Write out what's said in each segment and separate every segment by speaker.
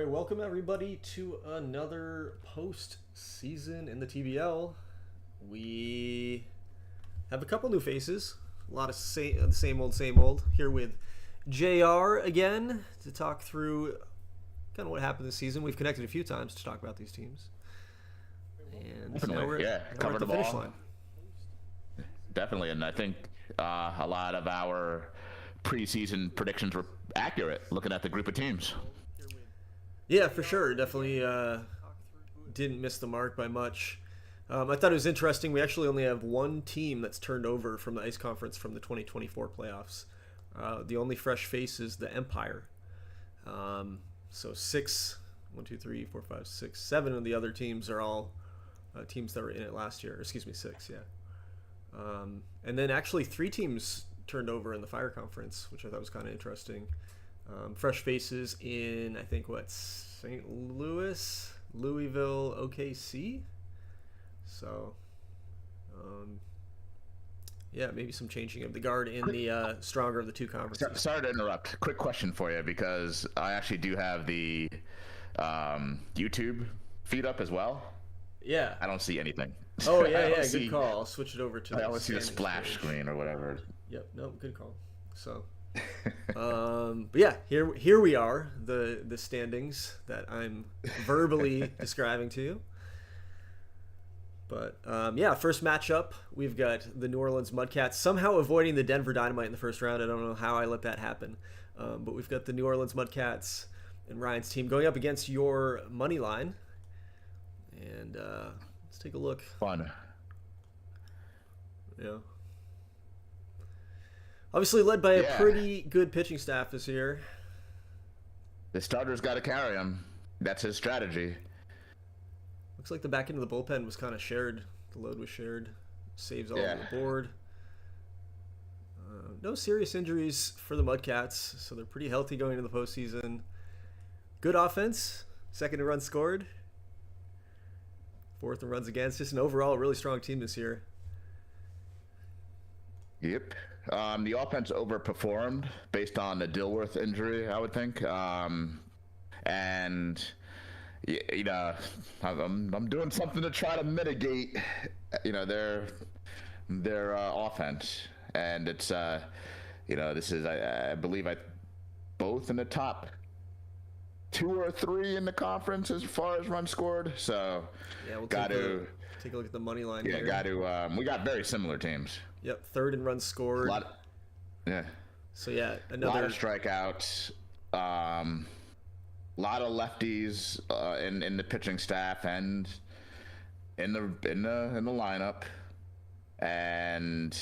Speaker 1: right, welcome everybody to another post-season in the TBL. We have a couple new faces, a lot of same old. Here with JR again to talk through kind of what happened this season. We've connected a few times to talk about these teams, and
Speaker 2: Definitely,
Speaker 1: now we're
Speaker 2: covered
Speaker 1: at the
Speaker 2: them
Speaker 1: finish
Speaker 2: all.
Speaker 1: line.
Speaker 2: Definitely, and I think a lot of our preseason predictions were accurate. Looking at the group of teams,
Speaker 1: Yeah, for sure. Definitely didn't miss the mark by much. I thought it was interesting. We actually only have one team that's turned over from the Ice Conference from the 2024 playoffs. The only fresh face is the Empire. So one, two, three, four, five, six, seven of the other teams are all teams that were in it last year. Or excuse me, six, yeah. And then actually three teams turned over in the Fire Conference, which I thought was kind of interesting. Fresh faces in, I think, St. Louis, Louisville, OKC. So, yeah, maybe some changing of the guard in the stronger of the two conferences.
Speaker 2: sorry to interrupt. Quick question for you, because I actually do have the YouTube feed up as well.
Speaker 1: Yeah.
Speaker 2: I don't see anything.
Speaker 1: Oh, yeah, good call. I'll switch it over to
Speaker 2: I always see the splash screen or whatever.
Speaker 1: Yep, no, good call. So, but yeah, here we are, the standings that I'm verbally describing to you. But yeah, first matchup, we've got the New Orleans Mudcats somehow avoiding the Denver Dynamite in the first round. I don't know how I let that happen, but we've got the New Orleans Mudcats and Ryan's team going up against your money line, and let's take a look.
Speaker 2: Fun.
Speaker 1: Yeah. Obviously led by a pretty good pitching staff this year.
Speaker 2: The starter's got to carry him. That's his strategy.
Speaker 1: Looks like the back end of the bullpen was kind of shared. The load was shared. Saves all over the board. No serious injuries for the Mudcats, so they're pretty healthy going into the postseason. Good offense. Second in runs scored. Fourth in runs against. Just an overall really strong team this year.
Speaker 2: Yep. The offense overperformed based on the Dilworth injury, I would think. And you know, I'm doing something to try to mitigate, their offense. And it's this is I believe both in the top 2 or 3 in the conference as far as runs scored. So
Speaker 1: yeah, we'll take a look at the money line.
Speaker 2: Yeah, got to. We got very similar teams.
Speaker 1: Yep, third in runs scored.
Speaker 2: Yeah.
Speaker 1: So yeah,
Speaker 2: a lot of strikeouts. Lot of lefties in the pitching staff and in the lineup, and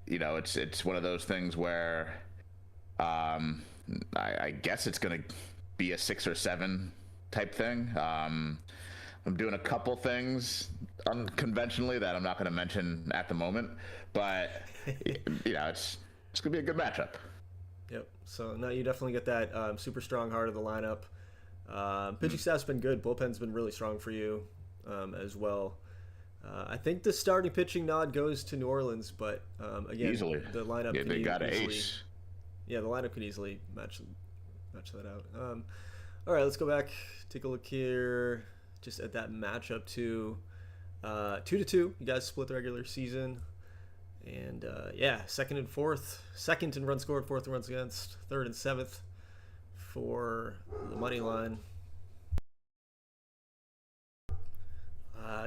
Speaker 2: it's one of those things where I guess it's gonna be a 6 or 7 type thing. I'm doing a couple things unconventionally that I'm not going to mention at the moment, but it's going to be a good matchup.
Speaker 1: Yep. So no, you definitely get that super strong heart of the lineup. Pitching staff's been good. Bullpen's been really strong for you as well. I think the starting pitching nod goes to New Orleans, but again,
Speaker 2: easily.
Speaker 1: The lineup.
Speaker 2: Yeah, they got an ace.
Speaker 1: Yeah, the lineup could easily match that out. All right, let's go back. Take a look here, just at that matchup too. 2-2. You guys split the regular season. And yeah, second and in runs scored, fourth in runs against, third and seventh for the money line.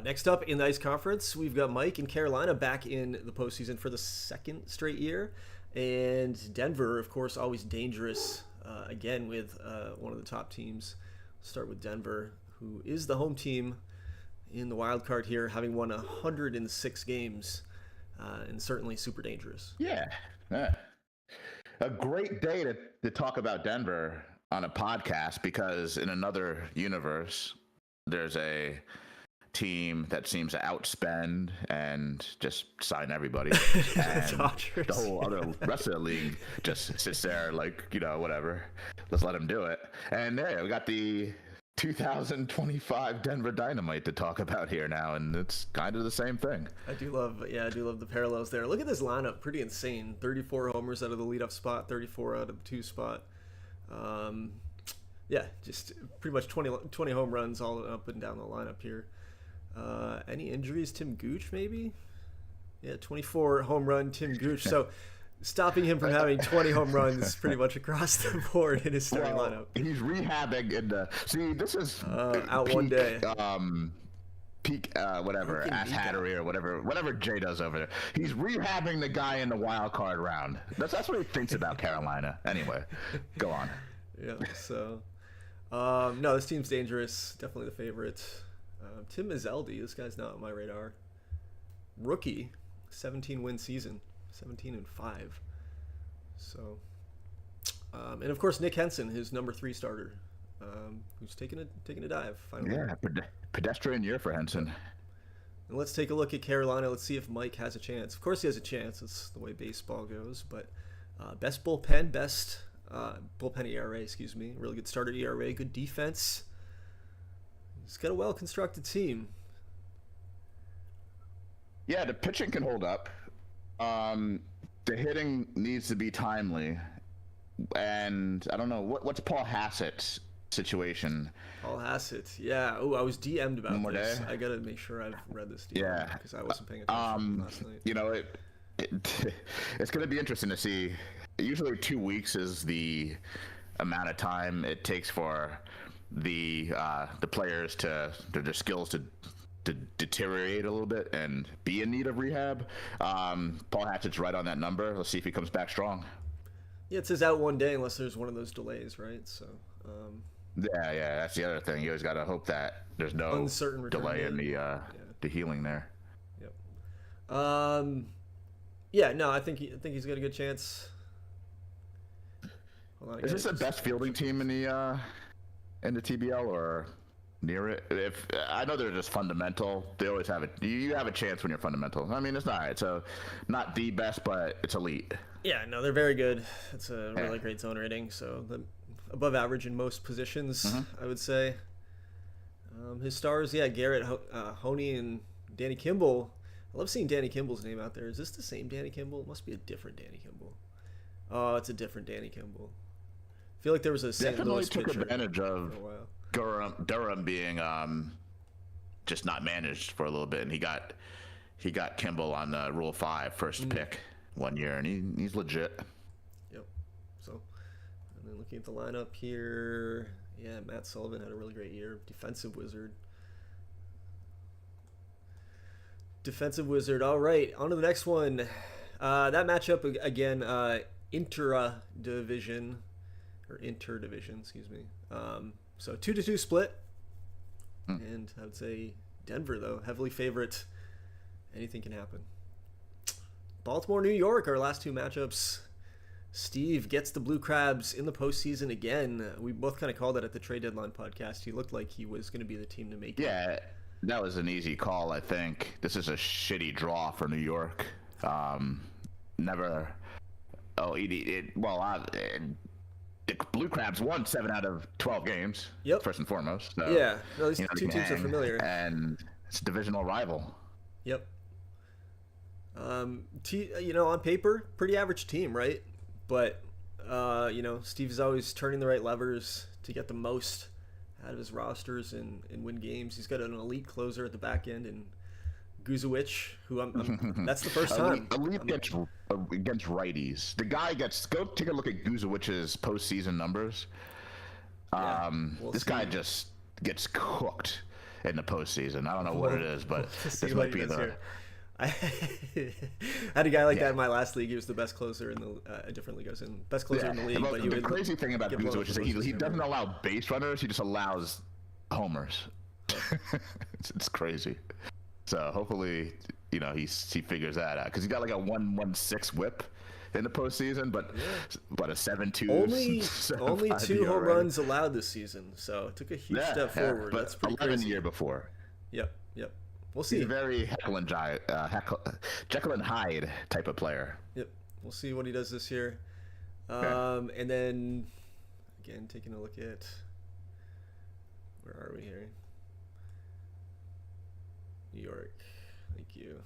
Speaker 1: Next up in the Ice Conference, we've got Mike and Carolina back in the postseason for the second straight year. And Denver, of course, always dangerous, again with one of the top teams. Start with Denver, who is the home team in the wild card here, having won 106 games. And certainly super dangerous.
Speaker 2: Yeah. A great day to talk about Denver on a podcast, because in another universe, there's a team that seems to outspend and just sign everybody. And the whole other rest of the league just sits there like, whatever. Let's let them do it. And there, we got the 2025 Denver Dynamite to talk about here now, and it's kind of the same thing.
Speaker 1: I do love the parallels there. Look at this lineup, pretty insane. 34 homers out of the leadoff spot, 34 out of the 2 spot. Yeah, just pretty much 20 home runs all up and down the lineup here. Any injuries? Tim Gooch, maybe? Yeah, 24 home run Tim Gooch. So stopping him from having 20 home runs pretty much across the board in his starting lineup.
Speaker 2: He's rehabbing in the. See, this is
Speaker 1: Out one day.
Speaker 2: Peak whatever
Speaker 1: Fucking
Speaker 2: ass
Speaker 1: Mika.
Speaker 2: hattery or whatever Jay does over there. He's rehabbing the guy in the wild card round. That's what he thinks about Carolina. Anyway, go on.
Speaker 1: Yeah. So, no, this team's dangerous. Definitely the favorite. Tim Izzeldi. This guy's not on my radar. Rookie, 17 win season, 17-5. So, and of course Nick Henson, his number 3 starter, who's taking a dive finally.
Speaker 2: Yeah, pedestrian year for Henson.
Speaker 1: And let's take a look at Carolina. Let's see if Mike has a chance. Of course he has a chance. It's the way baseball goes. But best bullpen, bullpen ERA, excuse me. Really good starter ERA, good defense. He's got a well-constructed team.
Speaker 2: Yeah, the pitching can hold up. The hitting needs to be timely. And I don't know, what's Paul Hassett's situation?
Speaker 1: Paul Hassett, yeah. Oh, I was DM'd about
Speaker 2: One more
Speaker 1: this.
Speaker 2: day?
Speaker 1: I gotta make sure I've read this DM
Speaker 2: Yeah.
Speaker 1: because I wasn't paying attention last night.
Speaker 2: You know, it's going to be interesting to see. Usually 2 weeks is the amount of time it takes for the players to their skills to deteriorate a little bit and be in need of rehab. Paul Hatchett's right on that number. Let's see if he comes back strong.
Speaker 1: Yeah, it says out one day unless there's one of those delays, right? So,
Speaker 2: Yeah, that's the other thing. You always got to hope that there's no
Speaker 1: uncertain return
Speaker 2: delay in
Speaker 1: date.
Speaker 2: the healing there.
Speaker 1: Yep. Yeah, no, I think he's got a good chance. Hold on,
Speaker 2: Is this the best fielding team in the TBL or near it? If I know they're just fundamental, they always have it. You have a chance when you're fundamental. I mean, it's not. It's not the best, but it's elite.
Speaker 1: Yeah, no, they're very good. It's a really great zone rating, so above average in most positions, I would say. His stars, yeah, Garrett Honey and Danny Kimball. I love seeing Danny Kimball's name out there. Is this the same Danny Kimball? It must be a different Danny Kimball. Oh, it's a different Danny Kimball. I feel like there was a St.
Speaker 2: Definitely
Speaker 1: Louis
Speaker 2: took
Speaker 1: pitcher
Speaker 2: advantage of
Speaker 1: for a while.
Speaker 2: Durham being just not managed for a little bit, and he got Kimball on Rule 5 first pick one year, and he's legit.
Speaker 1: Yep. So, and then looking at the lineup here, yeah, Matt Sullivan had a really great year. Defensive wizard. All right, on to the next one. That matchup again, interdivision, excuse me. So 2-2 split, and I would say Denver though heavily favorite. Anything can happen. Baltimore, New York, our last 2 matchups. Steve gets the Blue Crabs in the postseason again. We both kind of called it at the trade deadline podcast. He looked like he was going to be the team to make it.
Speaker 2: Yeah, that was an easy call, I think. This is a shitty draw for New York. Never. Oh, the Blue Crabs won 7 out of 12 games.
Speaker 1: Yep.
Speaker 2: First and foremost. So,
Speaker 1: yeah, no, these 2 teams are familiar.
Speaker 2: And it's a divisional rival.
Speaker 1: Yep. On paper, pretty average team, right? But Steve is always turning the right levers to get the most out of his rosters and win games. He's got an elite closer at the back end, and Guzewich, who that's the first time.
Speaker 2: Elite against righties. The guy go take a look at Guzewich's postseason numbers. This guy just gets cooked in the postseason. I don't know what it is, but this might be the.
Speaker 1: I had a guy like that in my last league. He was the best closer in a different league I was in. Best closer in the league. But
Speaker 2: the crazy thing about Guzewich is that he doesn't allow base runners. He just allows homers. it's crazy. So hopefully, he figures that out because he got like a 1.16 whip in the postseason, but a 7.2.
Speaker 1: Only 2 home runs allowed this season, so it took a huge step forward.
Speaker 2: But
Speaker 1: that's pretty
Speaker 2: 11
Speaker 1: crazy.
Speaker 2: the year before.
Speaker 1: Yep. We'll see.
Speaker 2: He's a very Jekyll and Hyde type of player.
Speaker 1: Yep. We'll see what he does this year. And then, again, taking a look at where are we here? New York. Thank you.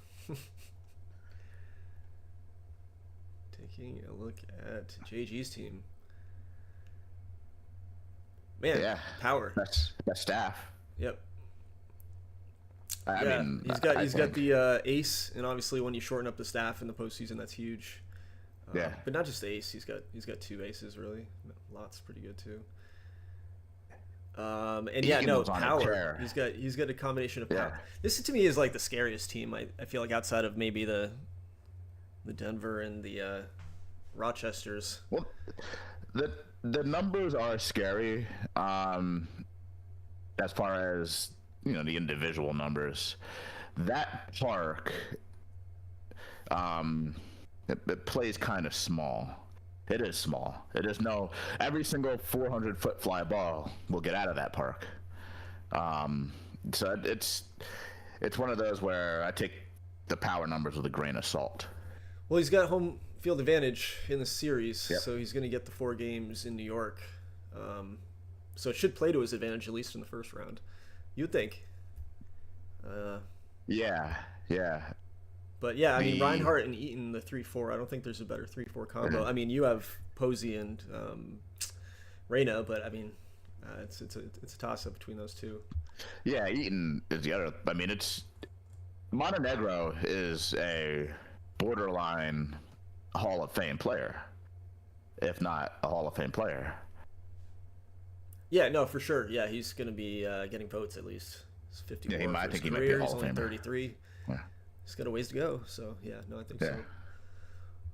Speaker 1: Taking a look at JG's team. Man,
Speaker 2: Yeah,
Speaker 1: power.
Speaker 2: best staff.
Speaker 1: Yep.
Speaker 2: I
Speaker 1: Yeah,
Speaker 2: mean, I
Speaker 1: he's got
Speaker 2: think,
Speaker 1: the ace, and obviously when you shorten up the staff in the postseason, that's huge.
Speaker 2: yeah,
Speaker 1: But not just the ace. He's got two aces really. Lots pretty good too. And yeah,
Speaker 2: Eaton
Speaker 1: no
Speaker 2: was on a
Speaker 1: power.
Speaker 2: tear.
Speaker 1: He's got a combination of
Speaker 2: Yeah.
Speaker 1: power. This to me is like the scariest team. I feel like outside of maybe the Denver and the Rochesters.
Speaker 2: Well, the numbers are scary. As far as the individual numbers, that park, it plays kind of small. It is small. It is no every single 400-foot fly ball will get out of that park. So it's one of those where I take the power numbers with a grain of salt.
Speaker 1: Well, he's got home field advantage in the series,
Speaker 2: Yep.
Speaker 1: so he's going to get the 4 games in New York. So it should play to his advantage at least in the first round. You'd think.
Speaker 2: Yeah, yeah.
Speaker 1: But yeah, I mean
Speaker 2: The
Speaker 1: Reinhardt and Eaton, the 3-4. I don't think there's a better 3-4 combo. I mean, you have Posey and Reyna, but I mean, it's a toss up between those two.
Speaker 2: Yeah, Eaton is the other. I mean, it's Montenegro is a borderline Hall of Fame player, if not a Hall of Fame player.
Speaker 1: Yeah, no, for sure. Yeah, he's going to be getting votes at least. He's 54
Speaker 2: Yeah, I
Speaker 1: for his
Speaker 2: think he might be a
Speaker 1: career.
Speaker 2: Hall
Speaker 1: He's
Speaker 2: of
Speaker 1: only
Speaker 2: Famer.
Speaker 1: 33.
Speaker 2: Yeah.
Speaker 1: He's got a ways to go. So yeah, no, I think
Speaker 2: Yeah.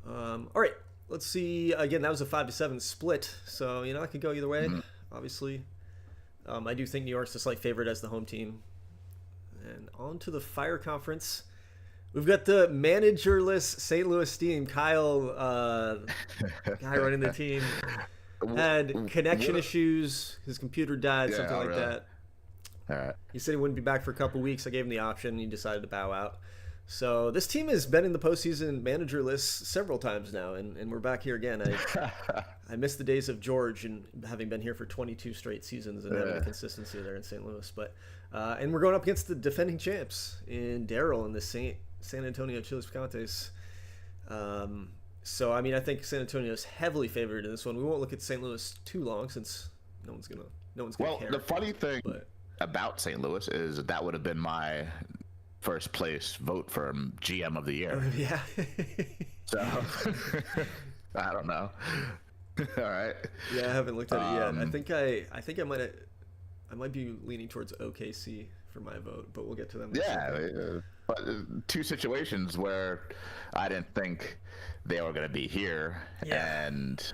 Speaker 1: so. All right, let's see. Again, that was a 5-7 split, so I could go either way. Obviously, I do think New York's the slight favorite as the home team. And on to the Fire Conference. We've got the managerless St. Louis team. Kyle, guy running the team, had connection issues. His computer died, something like
Speaker 2: really?
Speaker 1: that.
Speaker 2: All right.
Speaker 1: He said he wouldn't be back for a couple weeks. I gave him the option, and he decided to bow out. So this team has been in the postseason managerless several times now, and we're back here again. I miss the days of George and having been here for 22 straight seasons and having the consistency there in St. Louis. But and we're going up against the defending champs in Darryl and the San Antonio Chiles Picantes. So I mean, I think San Antonio is heavily favored in this one. We won't look at St. Louis too long since no one's gonna
Speaker 2: Well,
Speaker 1: care.
Speaker 2: the funny thing
Speaker 1: But
Speaker 2: about St. Louis is that would have been my first place vote for GM of the year.
Speaker 1: yeah.
Speaker 2: So I don't know. All right.
Speaker 1: Yeah, I haven't looked at it yet. I think I might be leaning towards OKC for my vote, but we'll get to them. in a second.
Speaker 2: Yeah, but two situations where I didn't think they were going to be here,
Speaker 1: Yeah.
Speaker 2: and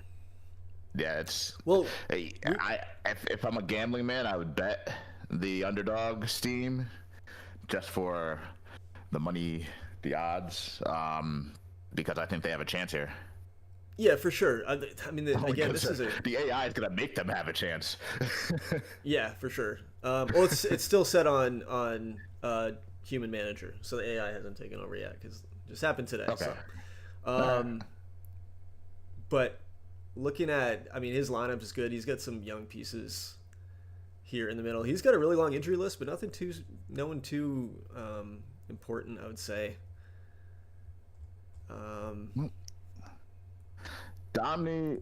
Speaker 2: yeah, it's
Speaker 1: Well,
Speaker 2: if I'm a gambling man, I would bet the underdog team just for the money, the odds, because I think they have a chance here.
Speaker 1: yeah, for sure. I mean, again, this is
Speaker 2: the AI is going to make them have a chance.
Speaker 1: yeah, for sure. Well, it's still set on human manager, so the AI hasn't taken over yet because it just happened today.
Speaker 2: Okay.
Speaker 1: So. But looking at, I mean, his lineup is good. He's got some young pieces here in the middle. He's got a really long injury list, but no one too important, I would say.
Speaker 2: Domney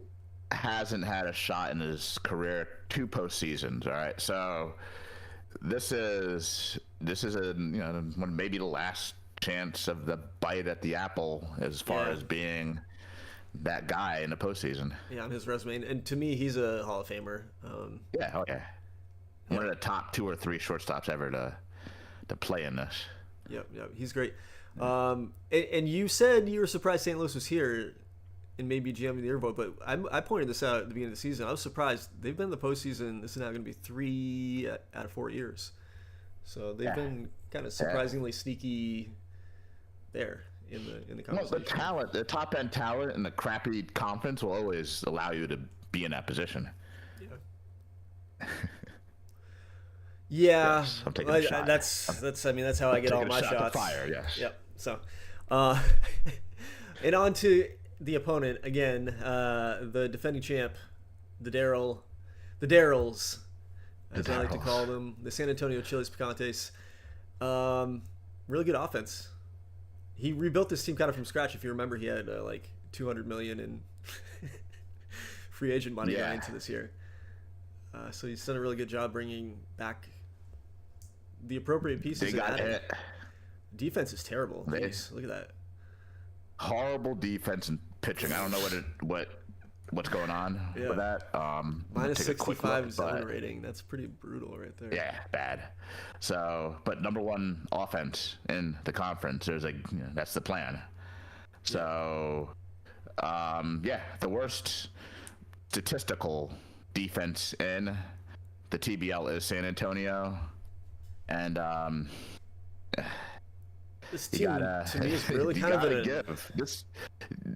Speaker 2: hasn't had a shot in his career 2 postseasons. All right, so this is a maybe the last chance of the bite at the apple as far as being that guy in the postseason.
Speaker 1: Yeah, on his resume, and to me, he's a Hall of Famer.
Speaker 2: Yeah, okay. One of the top 2 or 3 shortstops ever to play in this.
Speaker 1: Yep, he's great. And you said you were surprised St. Louis was here and maybe GM of the year vote, but I pointed this out at the beginning of the season. I was surprised. They've been in the postseason. This is now going to be 3 out of 4 years. So they've been kind of surprisingly sneaky there in the conversation.
Speaker 2: The top end talent and the crappy conference will always allow you to be in that position.
Speaker 1: Yeah. Yeah,
Speaker 2: yes, I'm taking a shot.
Speaker 1: That's how I get all my
Speaker 2: shots.
Speaker 1: shots.
Speaker 2: Fire, yes.
Speaker 1: Yep. So, and on to the opponent again, the defending champ, the Darryls, as I like to call them, the San Antonio Chiles Picantes. Really good offense. He rebuilt this team kind of from scratch. If you remember, he had like $200 million in free agent money going into this year. So he's done a really good job bringing back the appropriate pieces
Speaker 2: They
Speaker 1: and
Speaker 2: got
Speaker 1: adding.
Speaker 2: hit.
Speaker 1: Defense is terrible.
Speaker 2: They
Speaker 1: Jeez, look at that.
Speaker 2: horrible defense and pitching. I don't know what's going on
Speaker 1: Yeah.
Speaker 2: with that.
Speaker 1: Minus
Speaker 2: Take a quick
Speaker 1: 65
Speaker 2: look,
Speaker 1: zone
Speaker 2: but
Speaker 1: rating. That's pretty brutal right there.
Speaker 2: yeah, bad. So, but number one offense in the conference. That's the plan. So, yeah, the worst statistical defense in the TBL is San Antonio, and
Speaker 1: This
Speaker 2: you
Speaker 1: team,
Speaker 2: gotta
Speaker 1: to me, is really
Speaker 2: you
Speaker 1: kind of
Speaker 2: gotta
Speaker 1: an.
Speaker 2: give this.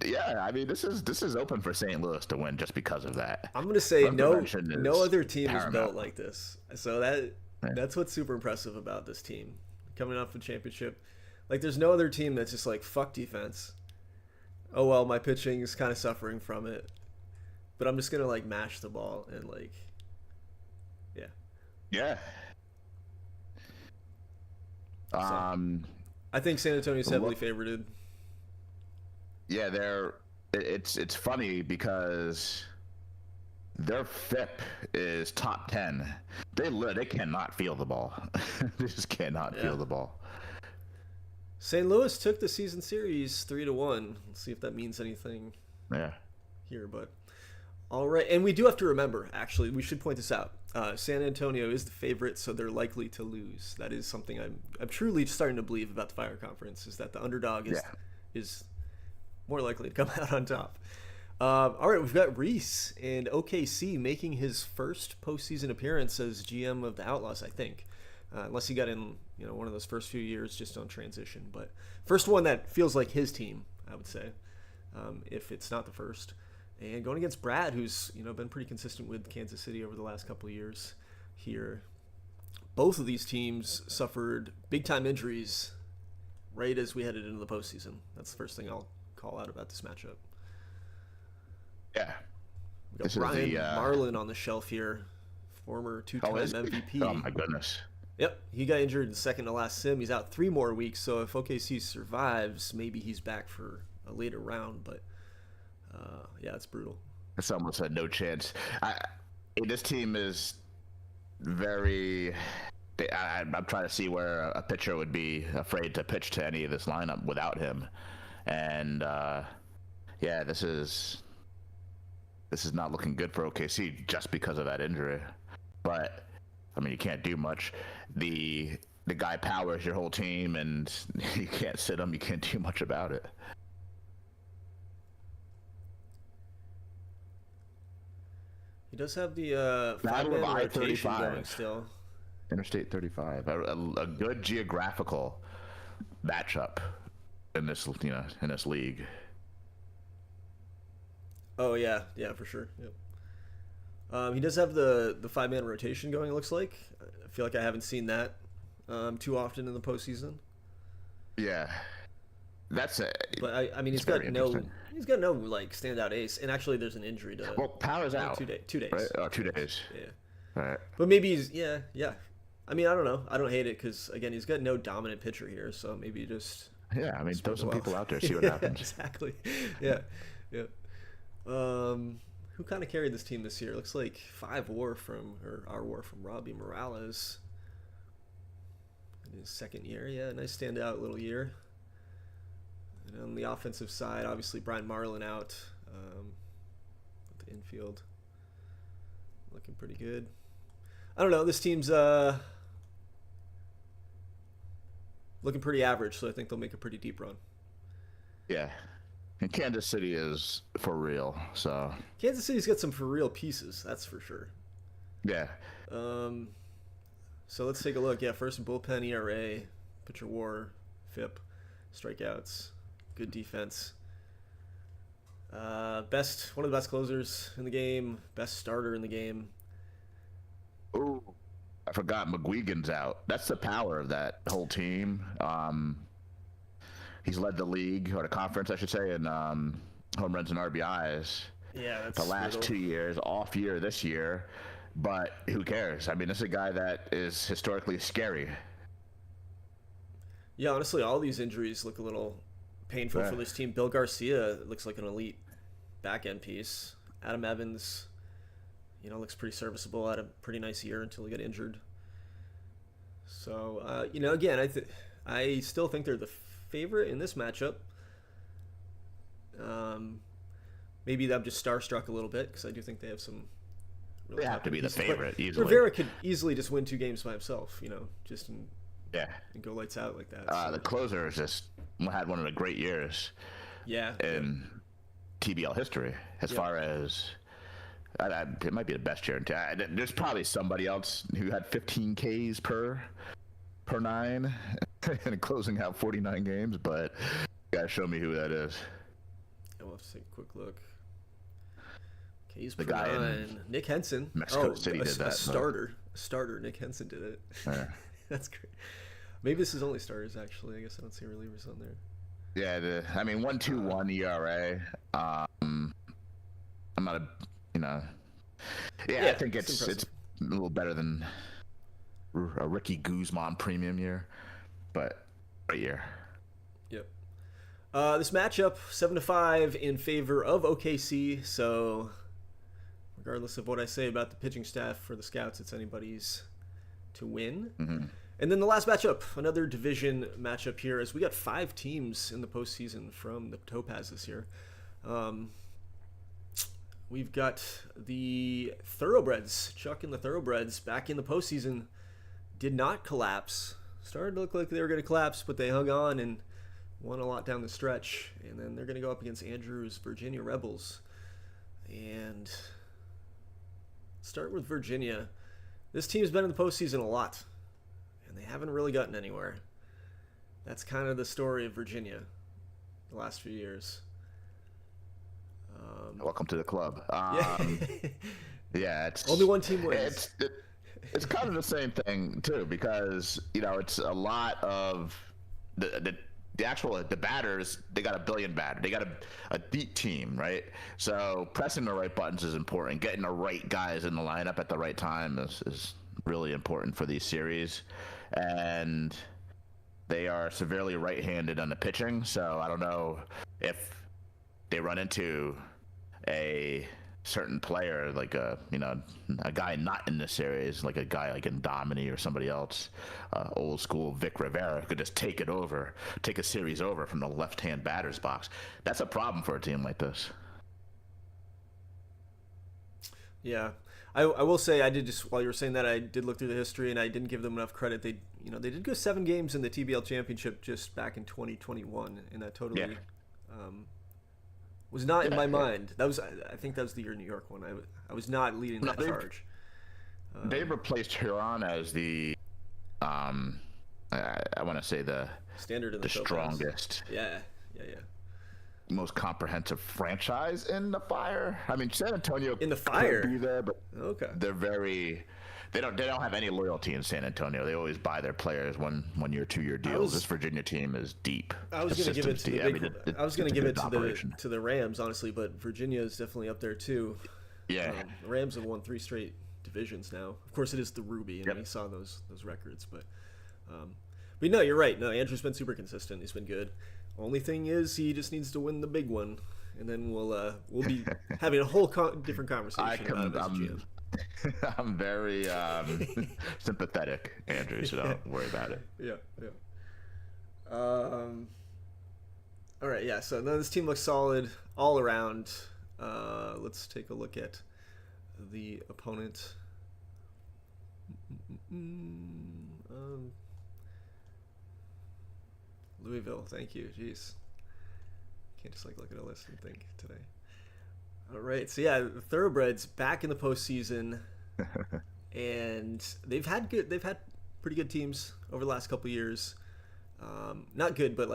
Speaker 2: Yeah, I mean this is open for St. Louis to win just because of that.
Speaker 1: I'm gonna say
Speaker 2: Run prevention
Speaker 1: no
Speaker 2: is
Speaker 1: other team is
Speaker 2: paramount.
Speaker 1: built like this. So that's what's super impressive about this team coming off the championship. Like, there's no other team that's just like fuck defense. Oh well, my pitching is kind of suffering from it, but I'm just gonna like mash the ball and like, yeah.
Speaker 2: Yeah.
Speaker 1: I think San Antonio's heavily favored.
Speaker 2: Yeah, it's funny because their FIP is top 10. They cannot feel the ball. They just cannot feel the ball.
Speaker 1: St. Louis took the season series 3-1. Let's see if that means anything
Speaker 2: Yeah.
Speaker 1: here, but all right. And we do have to remember, actually, we should point this out. San Antonio is the favorite, so they're likely to lose. That is something I'm truly starting to believe about the Fire Conference, is that the underdog is more likely to come out on top. All right, we've got Reese and OKC making his first postseason appearance as GM of the Outlaws, I think. Unless he got in, one of those first few years just on transition. But first one that feels like his team, I would say, if it's not the first. And going against Brad, who's been pretty consistent with Kansas City over the last couple of years here. Both of these teams suffered big-time injuries right as we headed into the postseason. That's the first thing I'll call out about this matchup.
Speaker 2: Yeah.
Speaker 1: We got Brian Marlin on the shelf here, former two-time MVP.
Speaker 2: Oh my goodness.
Speaker 1: Yep, he got injured in the second to last sim. He's out 3 more weeks, so if OKC survives, maybe he's back for a later round, but yeah, it's brutal.
Speaker 2: It's almost a no chance. This team is very. I'm trying to see where a pitcher would be afraid to pitch to any of this lineup without him, and yeah, this is not looking good for OKC just because of that injury. But I mean, you can't do much. The guy powers your whole team, and you can't sit him. You can't do much about it.
Speaker 1: He does have the
Speaker 2: Battle of
Speaker 1: five-man rotation
Speaker 2: I-35
Speaker 1: going still.
Speaker 2: Interstate 35, a good geographical matchup in this league.
Speaker 1: Oh yeah, for sure. Yep. He does have the 5-man rotation going. It looks like. I feel like I haven't seen that too often in the postseason.
Speaker 2: Yeah, that's it.
Speaker 1: But I mean, he's got no like standout ace. And actually, there's an injury to.
Speaker 2: Well, Power's out.
Speaker 1: 2 days.
Speaker 2: Right? Oh, 2 days.
Speaker 1: Yeah.
Speaker 2: All right.
Speaker 1: But maybe he's yeah. I mean, I don't know. I don't hate it because again, he's got no dominant pitcher here. So maybe just.
Speaker 2: Yeah, I mean, throw some people out there, see what
Speaker 1: yeah,
Speaker 2: happens.
Speaker 1: Exactly. Yeah. Who kind of carried this team this year? Looks like our WAR from Robbie Morales in his second year. Yeah, nice standout little year. And on the offensive side, obviously Brian Marlin out with the infield, looking pretty good. I don't know. This team's looking pretty average, so I think they'll make a pretty deep run.
Speaker 2: Yeah. And Kansas City is for real, so.
Speaker 1: Kansas City's got some for real pieces, that's for sure.
Speaker 2: Yeah.
Speaker 1: So let's take a look. Yeah, first bullpen ERA, pitcher WAR, FIP, strikeouts, good defense. One of the best closers in the game, best starter in the game.
Speaker 2: Ooh, I forgot McGuigan's out. That's the power of that whole team. He's led the league, or the conference, I should say, in home runs and RBIs.
Speaker 1: Yeah, that's
Speaker 2: the last
Speaker 1: brutal.
Speaker 2: 2 years, off year this year. But who cares? I mean, this is a guy that is historically scary.
Speaker 1: Yeah, honestly, all these injuries look a little painful for this team. Bill Garcia looks like an elite back end piece. Adam Evans looks pretty serviceable. Had a pretty nice year until he got injured. So again, I still think they're the favorite in this matchup. Maybe I'm just starstruck a little bit because I do think they have some.
Speaker 2: Really they have to be the favorite easily.
Speaker 1: Rivera could easily just win 2 games by himself, just and go lights out like that.
Speaker 2: The closer just had one of the great years.
Speaker 1: Yeah.
Speaker 2: In TBL history, as far as it might be the best year. There's probably somebody else who had 15 Ks per 9 and closing out 49 games, but you gotta show me who that is.
Speaker 1: We'll have to take a quick look. Ks
Speaker 2: the
Speaker 1: per
Speaker 2: guy
Speaker 1: 9.
Speaker 2: in
Speaker 1: Nick Henson.
Speaker 2: Mexico City did that.
Speaker 1: A starter. Nick Henson did it.
Speaker 2: Yeah.
Speaker 1: That's great. Maybe this is only starters, actually. I guess I don't see relievers on there.
Speaker 2: Yeah, 1.21 ERA. I'm not I think it's a little better than a Ricky Guzman premium year, but great year.
Speaker 1: Yep. This matchup 7-5 in favor of OKC. So, regardless of what I say about the pitching staff for the Scouts, it's anybody's to win.
Speaker 2: Mm-hmm.
Speaker 1: And then the last matchup, another division matchup here, as we got 5 teams in the postseason from the Topaz this year. We've got the Thoroughbreds, Chuck and the Thoroughbreds, back in the postseason. Did not collapse. Started to look like they were going to collapse, but they hung on and won a lot down the stretch. And then they're going to go up against Andrew's Virginia Rebels. And start with Virginia. This team's been in the postseason a lot, and they haven't really gotten anywhere. That's kind of the story of Virginia the last few years.
Speaker 2: Welcome to the club. It's
Speaker 1: only one team wins.
Speaker 2: It's kind of the same thing too, because it's a lot of the batters. They got a billion batter. They got a deep team, right? So pressing the right buttons is important. Getting the right guys in the lineup at the right time is really important for these series, and they are severely right-handed on the pitching. So I don't know if they run into a certain player, like a guy not in this series, like a guy like Indomini or somebody else, old school Vic Rivera could just take a series over from the left-hand batter's box. That's a problem for a team like this.
Speaker 1: Yeah, I will say I did just while you were saying that I did look through the history and I didn't give them enough credit. They did go 7 games in the TBL championship just back in 2021, and that totally. Was not in my mind. I think that was the year New York one. I was not leading that charge.
Speaker 2: They replaced Huron as the, I want to say the
Speaker 1: standard in
Speaker 2: the strongest.
Speaker 1: Yeah.
Speaker 2: Most comprehensive franchise in the Fire. I mean, San Antonio
Speaker 1: in the Fire
Speaker 2: could be there, but
Speaker 1: okay,
Speaker 2: they don't have any loyalty in San Antonio. They always buy their players 1 year, 2 year deals. This Virginia team is deep.
Speaker 1: I was going to give it to the Rams, honestly, but Virginia is definitely up there too.
Speaker 2: Yeah,
Speaker 1: the Rams have won 3 straight divisions now. Of course, it is the Ruby, and we saw those records, but no, you're right. No, Andrew's been super consistent. He's been good. Only thing is, he just needs to win the big one, and then we'll be having a whole different conversation about him as GM.
Speaker 2: I'm very sympathetic, Andrew, so don't worry about it.
Speaker 1: Yeah. All right, yeah, so now this team looks solid all around. Let's take a look at the opponent. Louisville, thank you. Jeez. Can't just look at a list and think today. All right, so yeah, the Thoroughbreds back in the postseason, and they've had pretty good teams over the last couple of years. Not good, but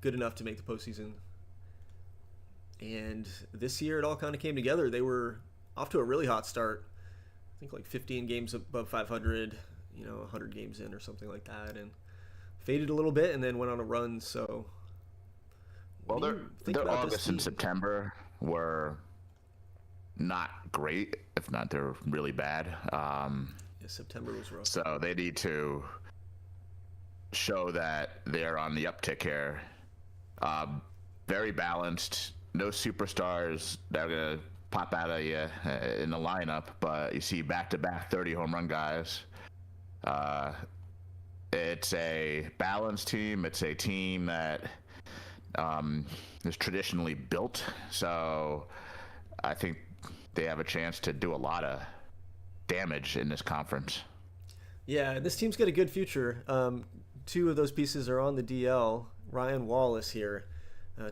Speaker 1: good enough to make the postseason. And this year, it all kind of came together. They were off to a really hot start. I think like 15 games above 500, 100 games in or something like that, and faded a little bit, and then went on a run. So,
Speaker 2: their August and September were not great, if not they're really bad.
Speaker 1: September was rough.
Speaker 2: So they need to show that they're on the uptick here. Very balanced, no superstars that are gonna pop out of you in the lineup, but you see back-to-back 30 home run guys. It's a balanced team. It's a team that is traditionally built. So I think they have a chance to do a lot of damage in this conference.
Speaker 1: Yeah, this team's got a good future. Two of those pieces are on the DL. Ryan Wallace here,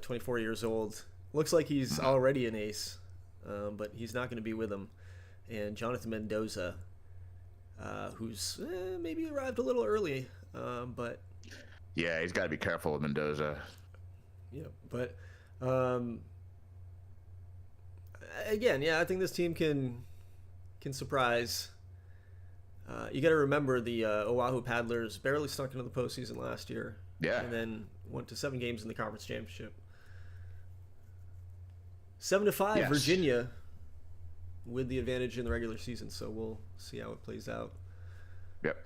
Speaker 1: 24 years old. Looks like he's already an ace, but he's not going to be with him. And Jonathan Mendoza, who's maybe arrived a little early, but
Speaker 2: yeah, he's got to be careful with Mendoza.
Speaker 1: Yeah, but again, yeah, I think this team can surprise. You got to remember the Oahu Paddlers barely snuck into the postseason last year,
Speaker 2: Yeah,
Speaker 1: and then went to 7 games in the conference championship. 7-5
Speaker 2: yes.
Speaker 1: Virginia with the advantage in the regular season, so we'll see how it plays out.
Speaker 2: Yep.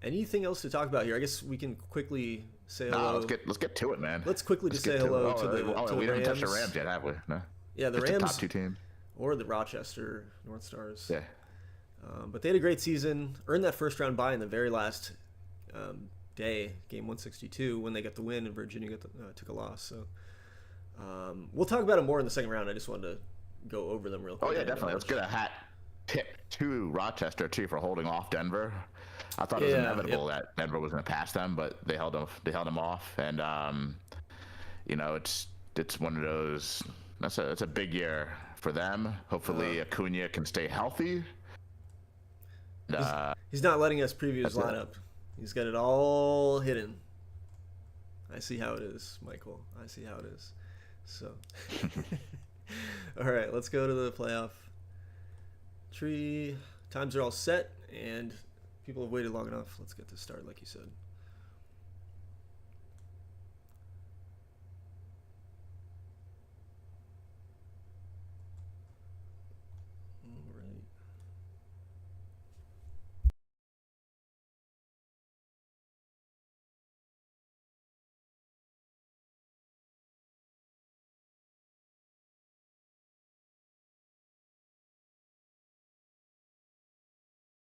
Speaker 1: Anything else to talk about here? I guess we can quickly say hello.
Speaker 2: Let's get to it, man.
Speaker 1: Let's quickly just say hello to the Rams.
Speaker 2: We haven't touched the Rams yet, have we? No.
Speaker 1: Yeah, the
Speaker 2: just
Speaker 1: Rams,
Speaker 2: the top 2 teams,
Speaker 1: or the Rochester North Stars.
Speaker 2: Yeah.
Speaker 1: But they had a great season, earned that first round bye in the very last day, game 162, when they got the win and Virginia took a loss. So we'll talk about it more in the second round. I just wanted to go over them real quick.
Speaker 2: Oh yeah, definitely. Let's get a hat tip to Rochester too for holding off Denver. I thought it was inevitable that Denver was going to pass them, but they held them off, and it's one of those. That's a big year for them. Hopefully Acuna can stay healthy.
Speaker 1: He's not letting us preview his lineup. He's got it all hidden. I see how it is, Michael. I see how it is. So, all right, let's go to the playoff tree. Times are all set, and people have waited long enough. Let's get this started, like you said. All right.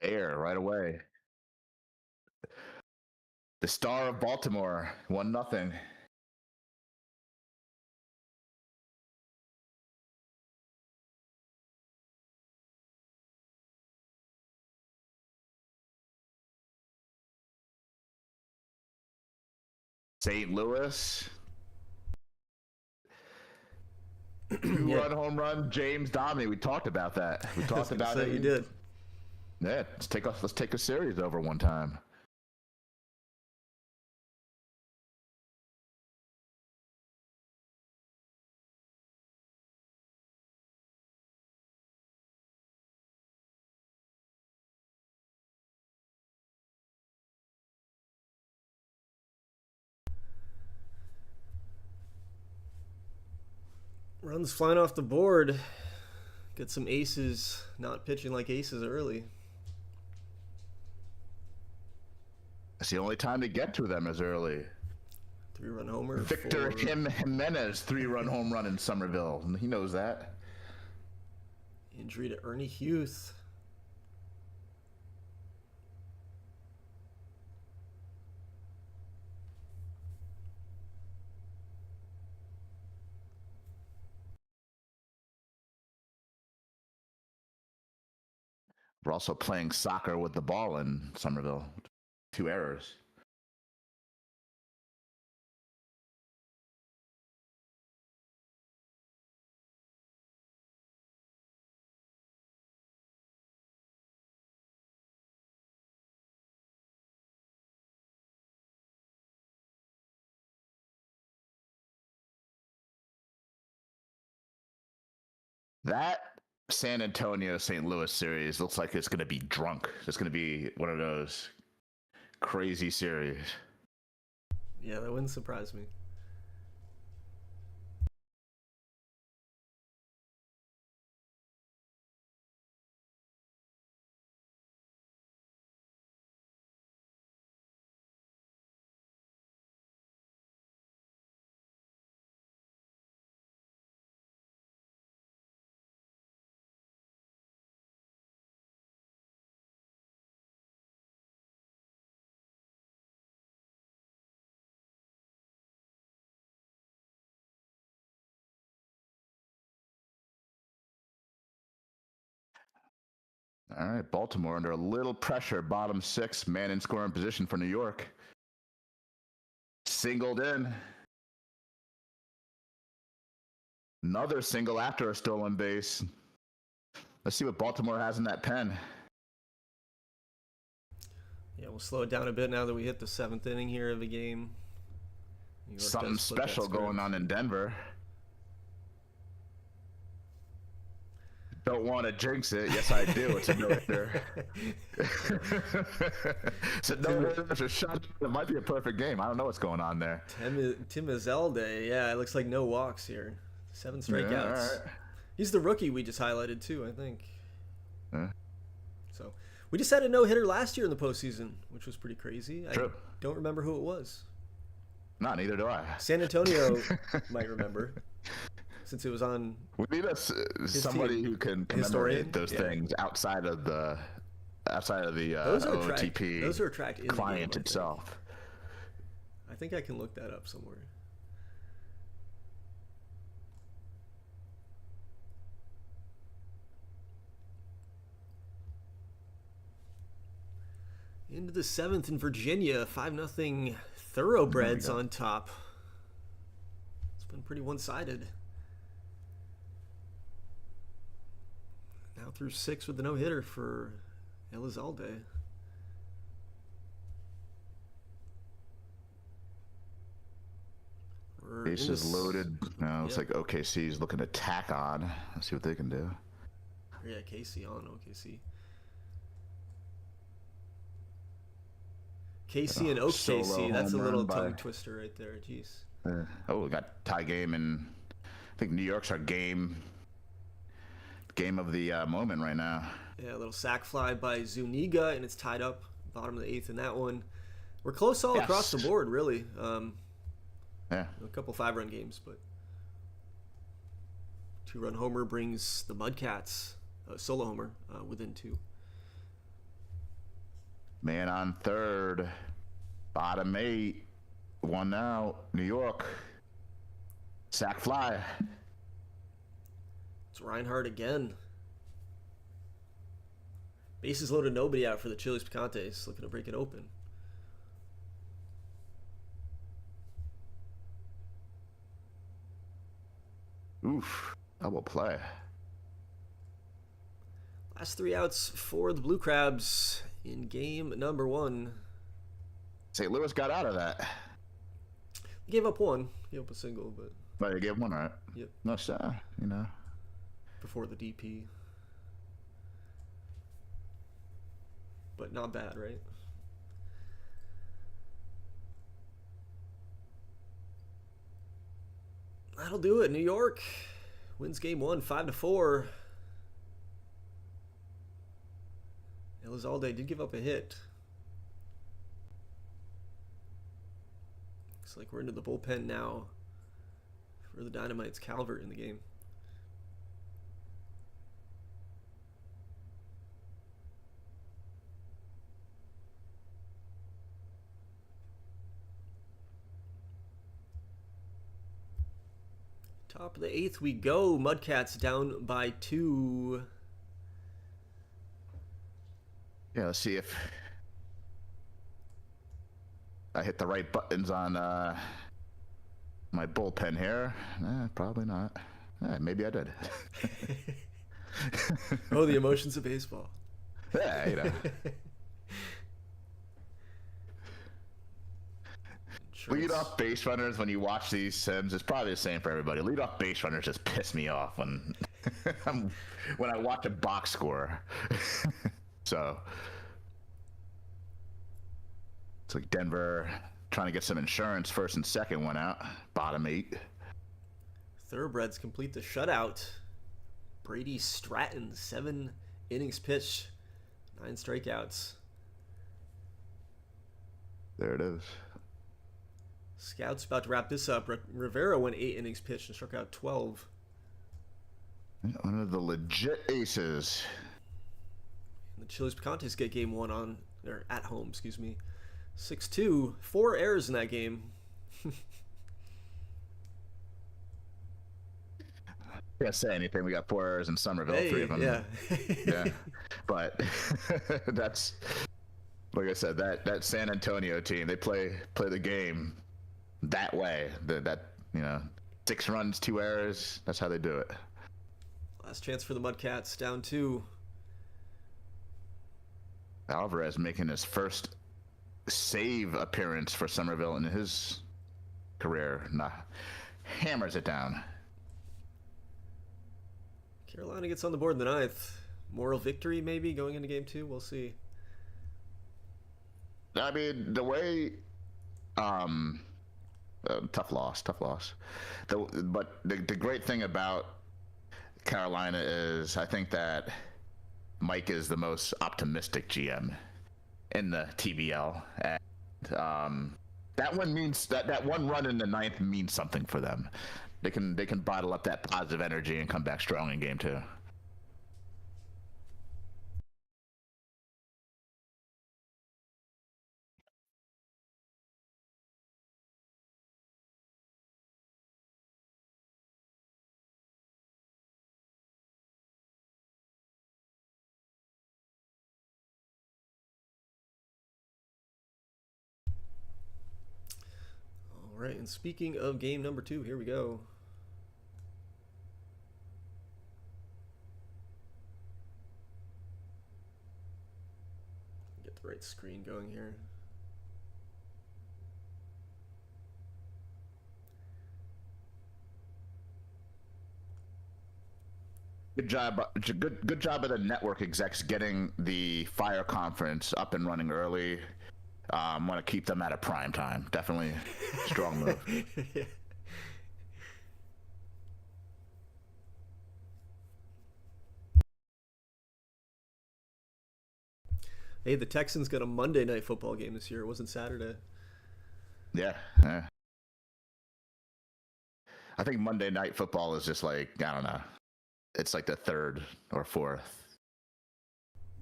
Speaker 2: Air right away. The Star of Baltimore 1-0. St. Louis. 2-run home run, James Domine. We talked about that. We talked about it.
Speaker 1: You did.
Speaker 2: Yeah, let's take a series over one time.
Speaker 1: Runs flying off the board. Get some aces, not pitching like aces early.
Speaker 2: It's the only time to get to them is early.
Speaker 1: 3-run homer.
Speaker 2: Victor Jimenez 3-run home run in Somerville. He knows that.
Speaker 1: Injury to Ernie Huth.
Speaker 2: We're also playing soccer with the ball in Somerville. 2 errors. That San Antonio St. Louis series looks like it's going to be drunk. It's going to be one of those crazy series.
Speaker 1: Yeah, that wouldn't surprise me.
Speaker 2: All right, Baltimore under a little pressure. Bottom six, man in scoring position for New York. Singled in. Another single after a stolen base. Let's see what Baltimore has in that pen.
Speaker 1: Yeah, we'll slow it down a bit now that we hit the 7th inning here of the game.
Speaker 2: Something special going on in Denver. Don't want to jinx it. Yes, I do. It's a no-hitter. It's a no-hitter. It's a shot. It might be a perfect game. I don't know what's going on there.
Speaker 1: Tim Azalde. Yeah, it looks like no walks here. 7 strikeouts.
Speaker 2: Yeah, all right.
Speaker 1: He's the rookie we just highlighted too, I think.
Speaker 2: Yeah.
Speaker 1: So we just had a no-hitter last year in the postseason, which was pretty crazy.
Speaker 2: True.
Speaker 1: I don't remember who it was.
Speaker 2: No, neither do I.
Speaker 1: San Antonio might remember, since it was on.
Speaker 2: We need somebody who can commemorate those things outside of the OTP.
Speaker 1: Those are tracked in
Speaker 2: client
Speaker 1: the game,
Speaker 2: itself.
Speaker 1: I think I can look that up somewhere. Into the 7th in Virginia, 5-0 Thoroughbreds on top. It's been pretty one-sided. Now through 6 with the no-hitter for Elizalde.
Speaker 2: Bases loaded. Now it's like OKC's looking to tack on. Let's see what they can do.
Speaker 1: Yeah, KC on OKC. KC and OKC, that's a little tongue twister right there. Jeez.
Speaker 2: We got tie game, and I think New York's our game of the moment right now.
Speaker 1: Yeah, a little sac fly by Zuniga, and it's tied up bottom of the 8th in that one. We're close all across the board, really.
Speaker 2: Yeah.
Speaker 1: A couple 5-run games, but 2-run homer brings the Mudcats, solo homer, within 2.
Speaker 2: Man on third, bottom 8, 1 out, New York. Sac fly.
Speaker 1: It's Reinhardt again. Bases loaded, nobody out for the Chili's Picantes, looking to break it open.
Speaker 2: Oof, double play.
Speaker 1: Last 3 outs for the Blue Crabs in game number 1.
Speaker 2: St. Louis got out of that.
Speaker 1: They gave up 1. Gave up a single, but...
Speaker 2: But they gave 1, right?
Speaker 1: Yep.
Speaker 2: No, sir, you know.
Speaker 1: Before the DP. But not bad, right? That'll do it. New York wins game 1, 5-4. Elizalde did give up a hit. Looks like we're into the bullpen now for the Dynamites. Calvert in the game. Top of the 8th we go. Mudcats down by 2.
Speaker 2: Yeah, let's see if I hit the right buttons on my bullpen here. Probably not. Maybe I did.
Speaker 1: Oh, the emotions of baseball.
Speaker 2: Yeah, you know. Leadoff base runners, when you watch these sims, it's probably the same for everybody. Leadoff base runners just piss me off when when I watch a box score. So it's like Denver trying to get some insurance. First and second went out. Bottom 8.
Speaker 1: Thoroughbreds complete the shutout. Brady Stratton, 7 innings pitched, 9 strikeouts.
Speaker 2: There it is.
Speaker 1: Scouts about to wrap this up. Rivera went 8 innings pitched and struck out 12.
Speaker 2: One of the legit aces.
Speaker 1: And the Chili's Picantes get game 1 on, or at home, excuse me. 6-2, 4 errors in that game.
Speaker 2: can't say anything. We got 4 errors in Somerville, 3 of
Speaker 1: Hey,
Speaker 2: them.
Speaker 1: yeah.
Speaker 2: Yeah, but that's like I said. That San Antonio team, they play the game that way. That 6 runs, 2 errors. That's how they do it.
Speaker 1: Last chance for the Mudcats, down 2.
Speaker 2: Alvarez making his first save appearance for Somerville in his career. Nah, hammers it down.
Speaker 1: Carolina gets on the board in the 9th. Moral victory, maybe, going into game 2. We'll see.
Speaker 2: I mean, the way, tough loss. But the great thing about Carolina is I think that Mike is the most optimistic GM in the TBL, and that one means that one run in the 9th means something for them. They can bottle up that positive energy and come back strong in game 2.
Speaker 1: All right, and speaking of game number 2, here we go. Get the right screen going here.
Speaker 2: Good job, good job of the network execs getting the Fire conference up and running early. Want to keep them at a prime time. Definitely strong move.
Speaker 1: Yeah. Hey, the Texans got a Monday night football game this year. It wasn't Saturday.
Speaker 2: Yeah, yeah. I think Monday Night Football is just like, I don't know. It's like the 3rd or 4th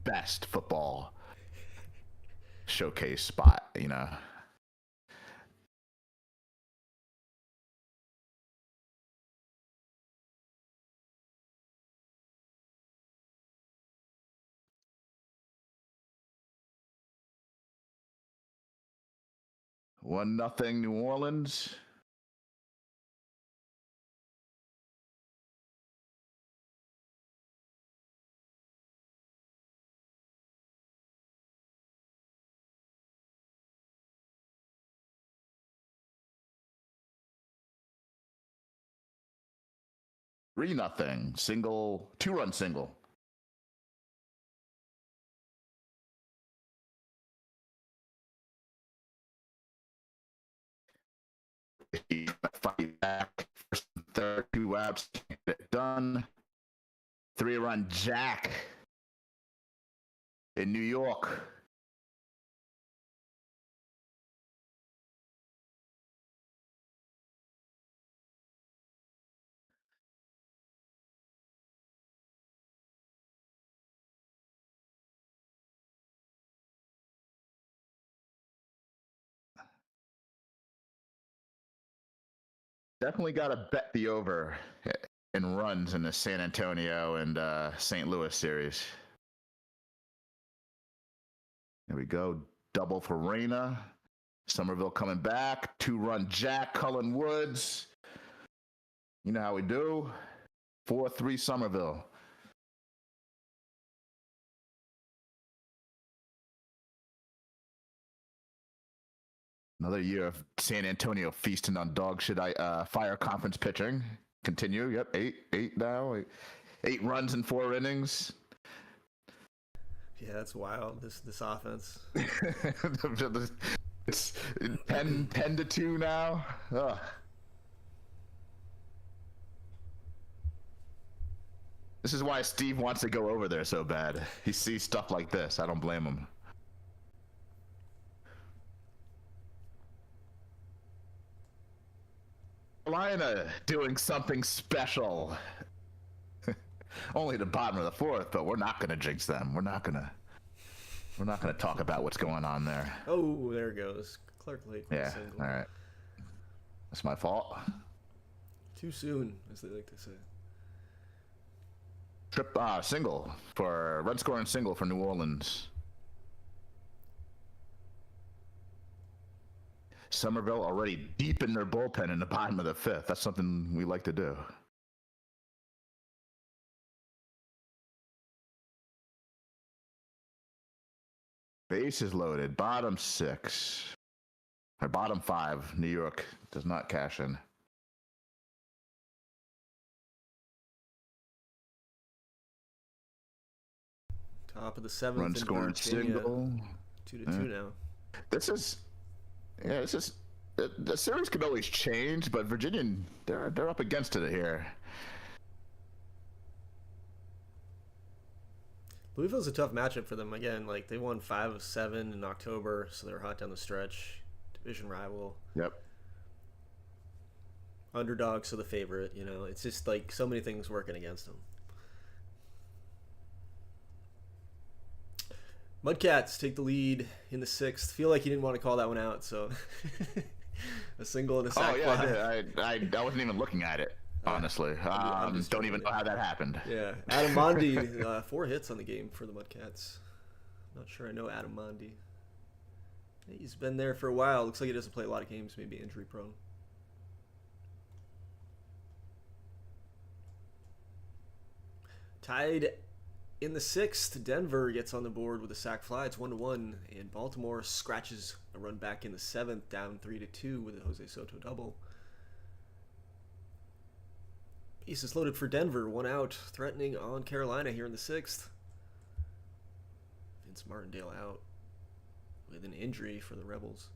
Speaker 2: best football showcase spot. One nothing New Orleans. Three nothing single, 2-run single. Fight back. First and third, 2 outs, get it done. 3-run jack in New York. Definitely got to bet the over in runs in the San Antonio and St. Louis series. There we go. Double for Reyna. Somerville coming back. 2-run jack, Cullen Woods. You know how we do. 4-3 Somerville. Another year of San Antonio feasting on dog shit. Fire conference pitching. Continue. Yep, 8 now. 8 runs in 4 innings.
Speaker 1: Yeah, that's wild. This offense.
Speaker 2: It's 10-2 now. Ugh. This is why Steve wants to go over there so bad. He sees stuff like this. I don't blame him. Carolina doing something special. Only the bottom of the 4th, but we're not going to jinx them. We're not going to talk about what's going on there.
Speaker 1: Oh, there it goes. Clark Lake.
Speaker 2: Yeah.
Speaker 1: Single.
Speaker 2: All right. That's my fault.
Speaker 1: Too soon, as they like to say.
Speaker 2: Single for run scoring single for New Orleans. Somerville already deep in their bullpen in the bottom of the fifth. That's something we like to do. Bases loaded. Bottom six. Or bottom five. New York does not cash in.
Speaker 1: Top of the seventh.
Speaker 2: Run scoring single.
Speaker 1: 2-2 now.
Speaker 2: This is the series could always change, but Virginia, they're up against it here.
Speaker 1: Louisville's a tough matchup for them. Again, like they won 5 of 7 in October, so they're hot down the stretch. Division rival.
Speaker 2: Yep.
Speaker 1: Underdog, so the favorite. You know, it's just like so many things working against them. Mudcats take the lead in the sixth. Feel like you didn't want to call that one out, so a single and a sac fly.
Speaker 2: I wasn't even looking at it, honestly. Don't even know how that happened.
Speaker 1: Yeah, Adam Mondi, 4 hits on the game for the Mudcats. Not sure I know Adam Mondi. He's been there for a while. Looks like he doesn't play a lot of games, maybe injury prone. Tied in the sixth, Denver gets on the board with a sac fly. It's 1-1, and Baltimore scratches a run back in the seventh, down 3-2 with a Jose Soto double. Bases loaded for Denver, 1 out, threatening on Carolina here in the sixth. Vince Martindale out with an injury for the Rebels.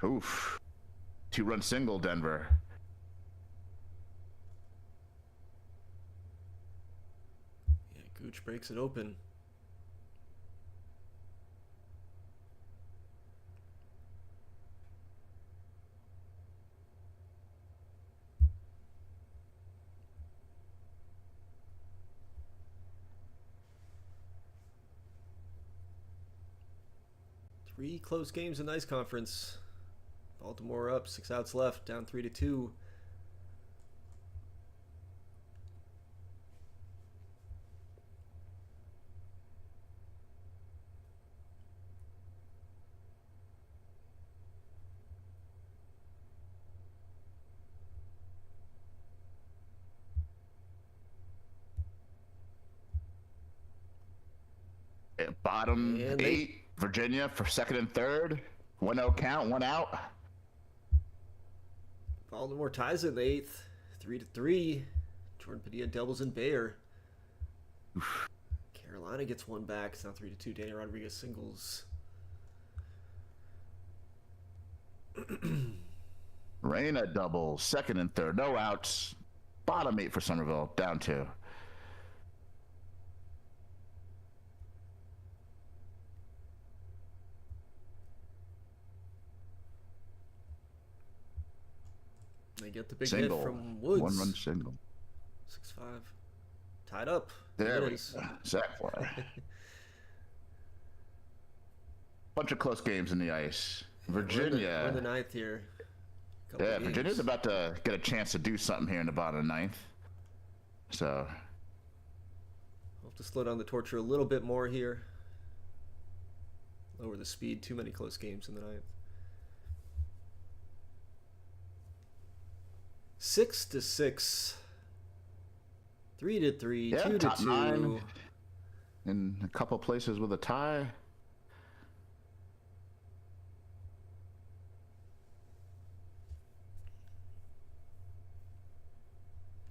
Speaker 2: Oof. 2-run single, Denver.
Speaker 1: Gooch breaks it open. Three close games in the Ice Conference. Baltimore up, 6 outs left, down 3-2.
Speaker 2: Bottom and 8, Virginia for second and third. 1-0 count, 1 out.
Speaker 1: Baltimore ties it in the eighth, 3-3. Jordan Padilla doubles in Bayer. Oof. Carolina gets one back. It's now 3-2. Danny Rodriguez singles.
Speaker 2: Reyna doubles, second and third, no outs. Bottom 8 for Somerville, down 2.
Speaker 1: They get the big
Speaker 2: single.
Speaker 1: Hit from Woods.
Speaker 2: 1-run single.
Speaker 1: 6-5. Tied up.
Speaker 2: There it is. Sack fly. Bunch of close games in the ice. Virginia.
Speaker 1: We're in the ninth here.
Speaker 2: Yeah, Virginia's about to get a chance to do something here in the bottom of the ninth. So.
Speaker 1: We'll have to slow down the torture a little bit more here. Lower the speed. Too many close games in the ninth. 6-6. 3-3.
Speaker 2: Yeah,
Speaker 1: 2-2.
Speaker 2: top 9. In a couple places with a tie.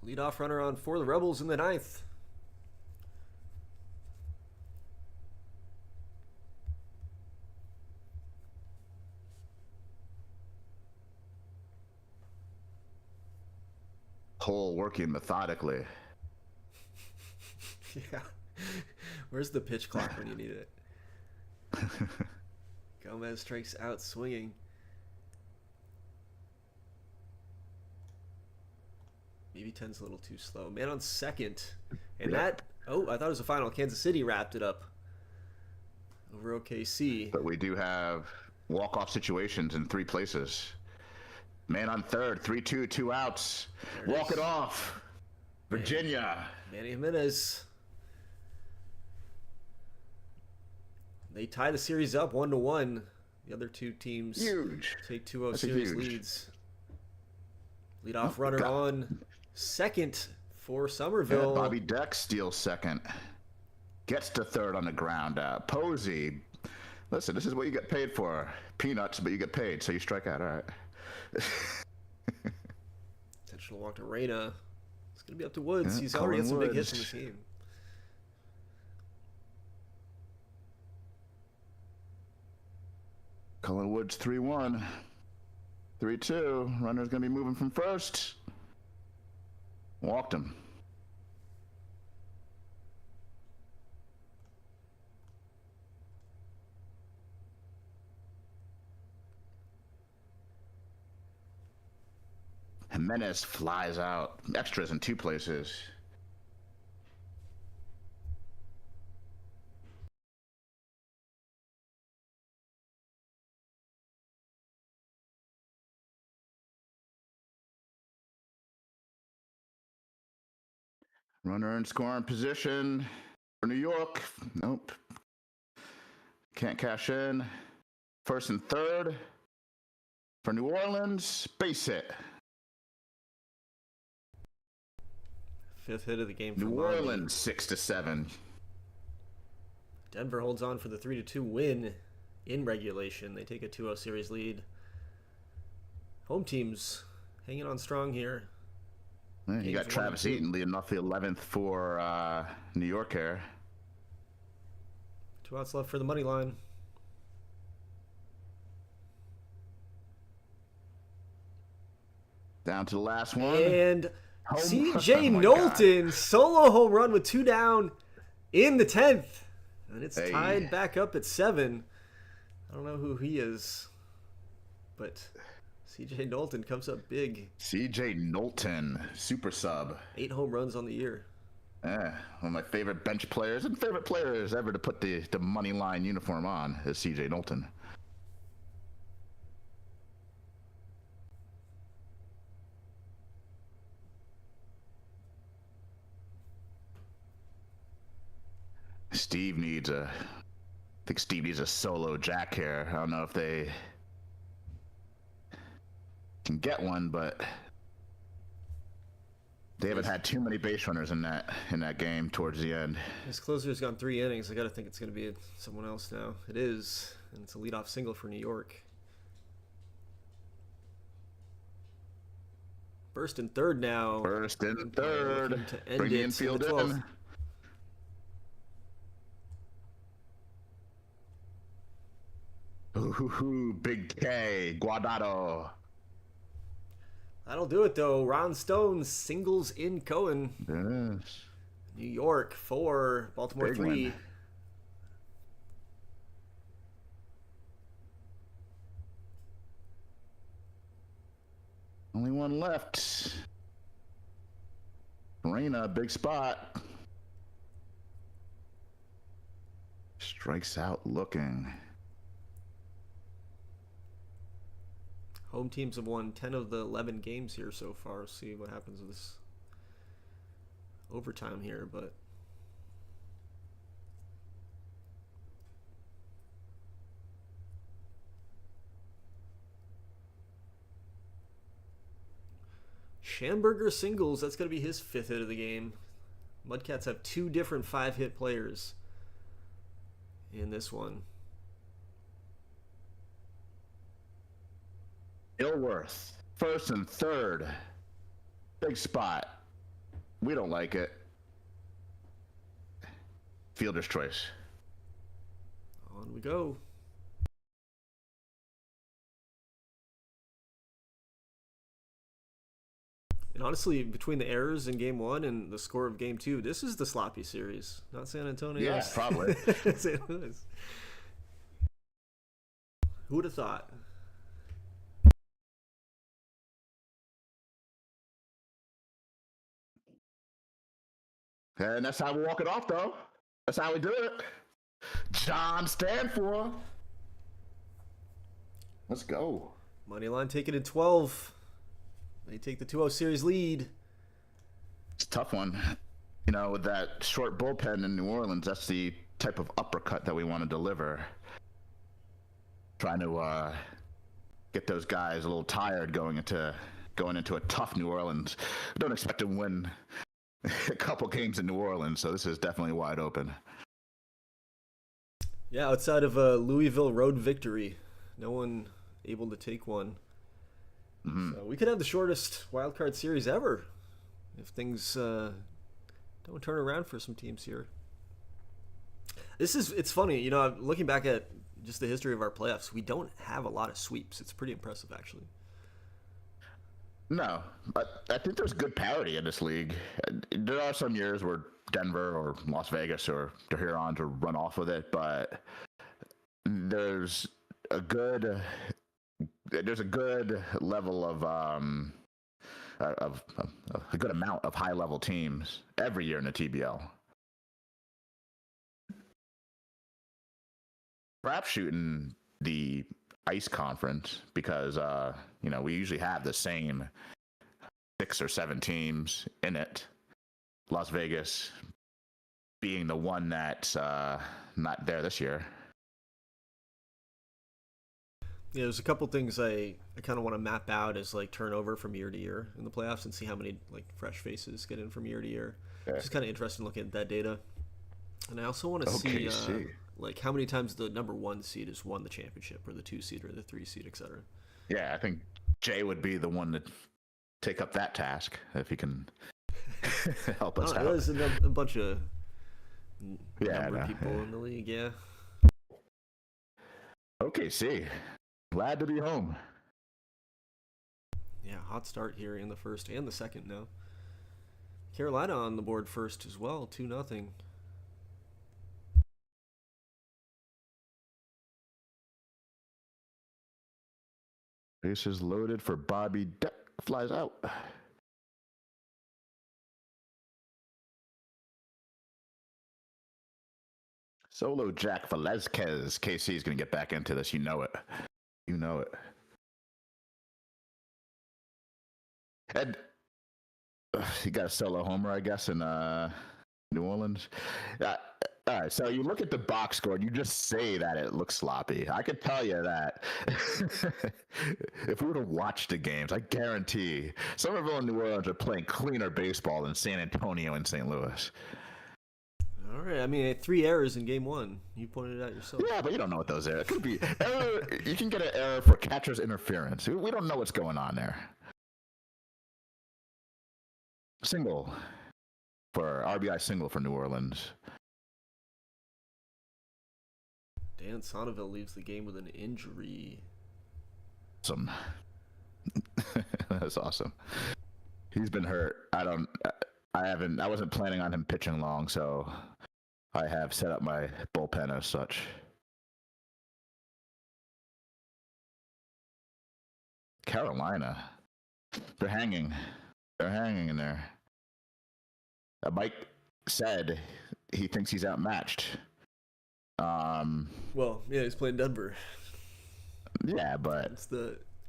Speaker 1: Leadoff runner on for the Rebels in the ninth.
Speaker 2: Cole working methodically.
Speaker 1: Yeah. Where's the pitch clock when you need it? Gomez strikes out swinging. Maybe 10's a little too slow. Man on second. And that, I thought it was the final. Kansas City wrapped it up over OKC.
Speaker 2: But we do have walk-off situations in 3 places. Man on third, 3-2, 2 outs. Walk it off. Virginia.
Speaker 1: Manny Jimenez. They tie the series up 1-1. The other two teams take 2-0 series leads. Leadoff runner on second for Somerville.
Speaker 2: Yeah, Bobby Deck steals second. Gets to third on the ground. Posey. Listen, this is what you get paid for. Peanuts, but you get paid, so you strike out. All right.
Speaker 1: Intentional walk to Reyna. It's going to be up to Woods.
Speaker 2: Yeah,
Speaker 1: He's already had some big
Speaker 2: Woods.
Speaker 1: hits in the team.
Speaker 2: Cullen Woods 3-1. 3-2. Runner's going to be moving from first. Walked him. Jimenez flies out. Extras in two places. Runner in scoring position for New York. Nope. Can't cash in. First and third for New Orleans. Base hit.
Speaker 1: Fifth hit of the game for
Speaker 2: New Orleans 6-7.
Speaker 1: Denver holds on for the 3-2 win in regulation. They take a 2-0 series lead. Home teams hanging on strong here.
Speaker 2: Yeah, you got Travis Eaton leading off the 11th for New York here.
Speaker 1: 2 outs left for the money line.
Speaker 2: Down to the last one.
Speaker 1: And CJ Knowlton, solo home run with 2 down in the 10th. And it's tied back up at 7. I don't know who he is, but CJ Knowlton comes up big.
Speaker 2: CJ Knowlton, super sub.
Speaker 1: 8 home runs on the year.
Speaker 2: Yeah, one of my favorite bench players and favorite players ever to put the money line uniform on is CJ Knowlton. I think Steve needs a solo jack here. I don't know if they can get one, but they haven't had too many base runners in that game towards the end.
Speaker 1: His closer's gone 3 innings. I got to think it's going to be someone else now. It is, and it's a leadoff single for New York. First and third now.
Speaker 2: First and third.
Speaker 1: To end
Speaker 2: Bring the
Speaker 1: it
Speaker 2: infield
Speaker 1: in the 12th.
Speaker 2: Ooh, Big K, Guardado.
Speaker 1: That'll do it, though. Ron Stone singles in Cohen.
Speaker 2: Yes.
Speaker 1: New York 4, Baltimore
Speaker 2: Big
Speaker 1: 3.
Speaker 2: win. Only one left. Reyna, big spot. Strikes out looking.
Speaker 1: Home teams have won 10 of the 11 games here so far. See what happens with this overtime here, but Schamberger singles. That's going to be his 5th hit of the game. Mudcats have 2 different 5-hit players in this one.
Speaker 2: Ilworth, first and third. Big spot. We don't like it. Fielder's choice.
Speaker 1: On we go. And honestly, between the errors in Game 1 and the score of Game 2, this is the sloppy series, not San Antonio.
Speaker 2: Yeah, probably.
Speaker 1: St. Louis. Who would have thought?
Speaker 2: And that's how we walk it off, though. That's how we do it. John Stanford. Let's go.
Speaker 1: Moneyline taken in 12. They take the 2-0 series lead.
Speaker 2: It's a tough one. With that short bullpen in New Orleans, that's the type of uppercut that we want to deliver. Trying to get those guys a little tired going into a tough New Orleans. I don't expect to win a couple games in New Orleans, so this is definitely wide open.
Speaker 1: Yeah, outside of a Louisville road victory, no one able to take one.
Speaker 2: Mm-hmm.
Speaker 1: So we could have the shortest wild card series ever if things don't turn around for some teams here. It's funny, looking back at just the history of our playoffs, we don't have a lot of sweeps. It's pretty impressive, actually.
Speaker 2: No, but I think there's good parity in this league. There are some years where Denver or Las Vegas or the Hurons will run off with it, but there's a good level of a good amount of high level teams every year in the TBL. Perhaps shooting the ice conference because we usually have the same 6 or 7 teams in it. Las Vegas being the one that's not there this year.
Speaker 1: Yeah, there's a couple things I kind of want to map out as like turnover from year to year in the playoffs and see how many like fresh faces get in from year to year.
Speaker 2: Yeah.
Speaker 1: It's just kind of interesting looking at that data. And I also want to see like how many times the number 1 seed has won the championship, or the 2 seed, or the 3 seed, etc.
Speaker 2: Yeah, I think Jay would be the one to take up that task if he can help us out.
Speaker 1: There's a bunch of people in the league, yeah.
Speaker 2: OKC, glad to be home.
Speaker 1: Yeah, hot start here in the first and the second now. Carolina on the board first as well, 2-0.
Speaker 2: Bases loaded for Bobby Duck. Flies out. Solo Jack Velazquez. KC is going to get back into this. You know it. And he got a solo homer, I guess, in New Orleans. All right, so you look at the box score and you just say that it looks sloppy. I could tell you that if we were to watch the games, I guarantee Somerville and New Orleans are playing cleaner baseball than San Antonio and St. Louis.
Speaker 1: All right, I mean, 3 errors in game 1. You pointed it out yourself.
Speaker 2: Yeah, but you don't know what those are. It could be error. You can get an error for catcher's interference. We don't know what's going on there. Single for RBI single for New Orleans.
Speaker 1: Dan Sonneville leaves the game with an injury.
Speaker 2: Awesome. That's awesome. He's been hurt. I wasn't planning on him pitching long, so I have set up my bullpen as such. Carolina. They're hanging in there. Mike said he thinks he's outmatched.
Speaker 1: Well, yeah, he's playing Denver.
Speaker 2: Yeah, but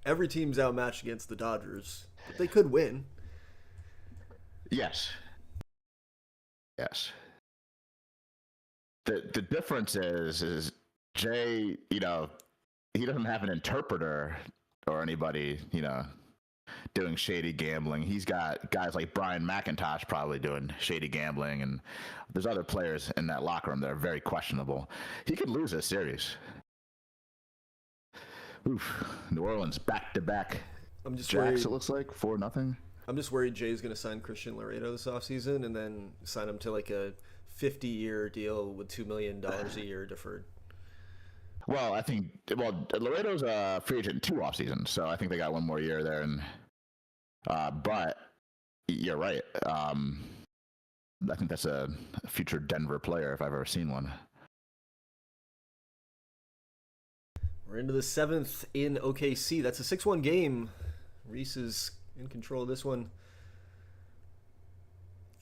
Speaker 1: every team's outmatched against the Dodgers, but they could win.
Speaker 2: Yes. The difference is Jay, he doesn't have an interpreter or anybody, doing shady gambling. He's got guys like Brian McIntosh probably doing shady gambling, and there's other players in that locker room that are very questionable. He could lose this series. Oof. New Orleans back-to-back.
Speaker 1: I'm just
Speaker 2: Jacks,
Speaker 1: worried.
Speaker 2: It looks like 4-0.
Speaker 1: I'm just worried Jay's going to sign Christian Laredo this offseason and then sign him to like a 50-year deal with $2 million a year deferred.
Speaker 2: Well, I think Laredo's a free agent in 2 off seasons, so I think they got 1 more year there. And but you're right. I think that's a future Denver player if I've ever seen one.
Speaker 1: We're into the 7th in OKC. That's a 6-1 game. Reese is in control of this one.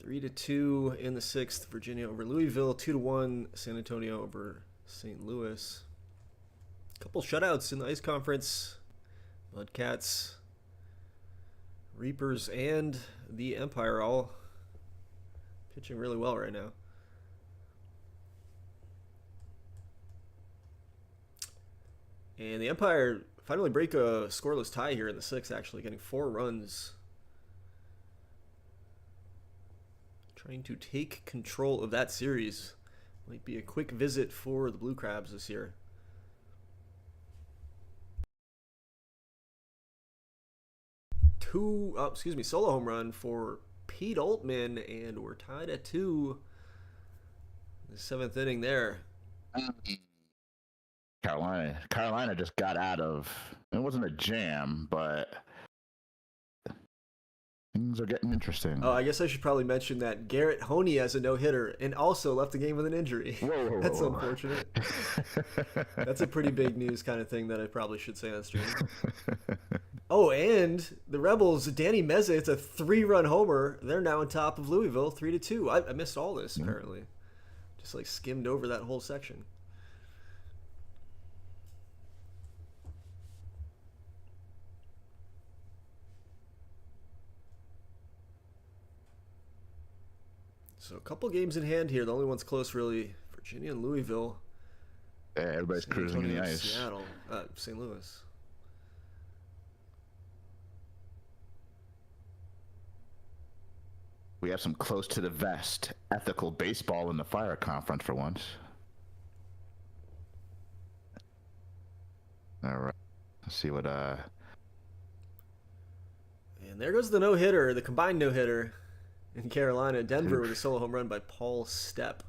Speaker 1: 3-2 in the 6th. Virginia over Louisville. 2-1 San Antonio over St. Louis. Couple shutouts in the Ice Conference. Mudcats Reapers and the Empire all pitching really well right now. And the Empire finally break a scoreless tie here in the sixth, actually, getting 4 runs. Trying to take control of that series. Might be a quick visit for the Blue Crabs this year. Solo home run for Pete Altman, and we're tied at 2. The 7th inning there.
Speaker 2: Carolina just got out of, it wasn't a jam, but things are getting interesting.
Speaker 1: Oh, I guess I should probably mention that Garrett Honey has a no-hitter and also left the game with an injury.
Speaker 2: Whoa.
Speaker 1: That's unfortunate. That's a pretty big news kind of thing that I probably should say on stream. Oh, and the Rebels, Danny Meza, it's a 3-run homer. They're now on top of Louisville, 3-2. I missed all this, apparently. Just like skimmed over that whole section. So a couple games in hand here. The only ones close, really, Virginia and Louisville.
Speaker 2: Yeah, everybody's
Speaker 1: San
Speaker 2: cruising in the
Speaker 1: Antonio,
Speaker 2: ice.
Speaker 1: Seattle, St. Louis.
Speaker 2: We have some close to the vest ethical baseball in the Fire Conference for once. All right. Let's see what
Speaker 1: And there goes the no-hitter, the combined no-hitter in Carolina. Denver with a solo home run by Paul Stepp.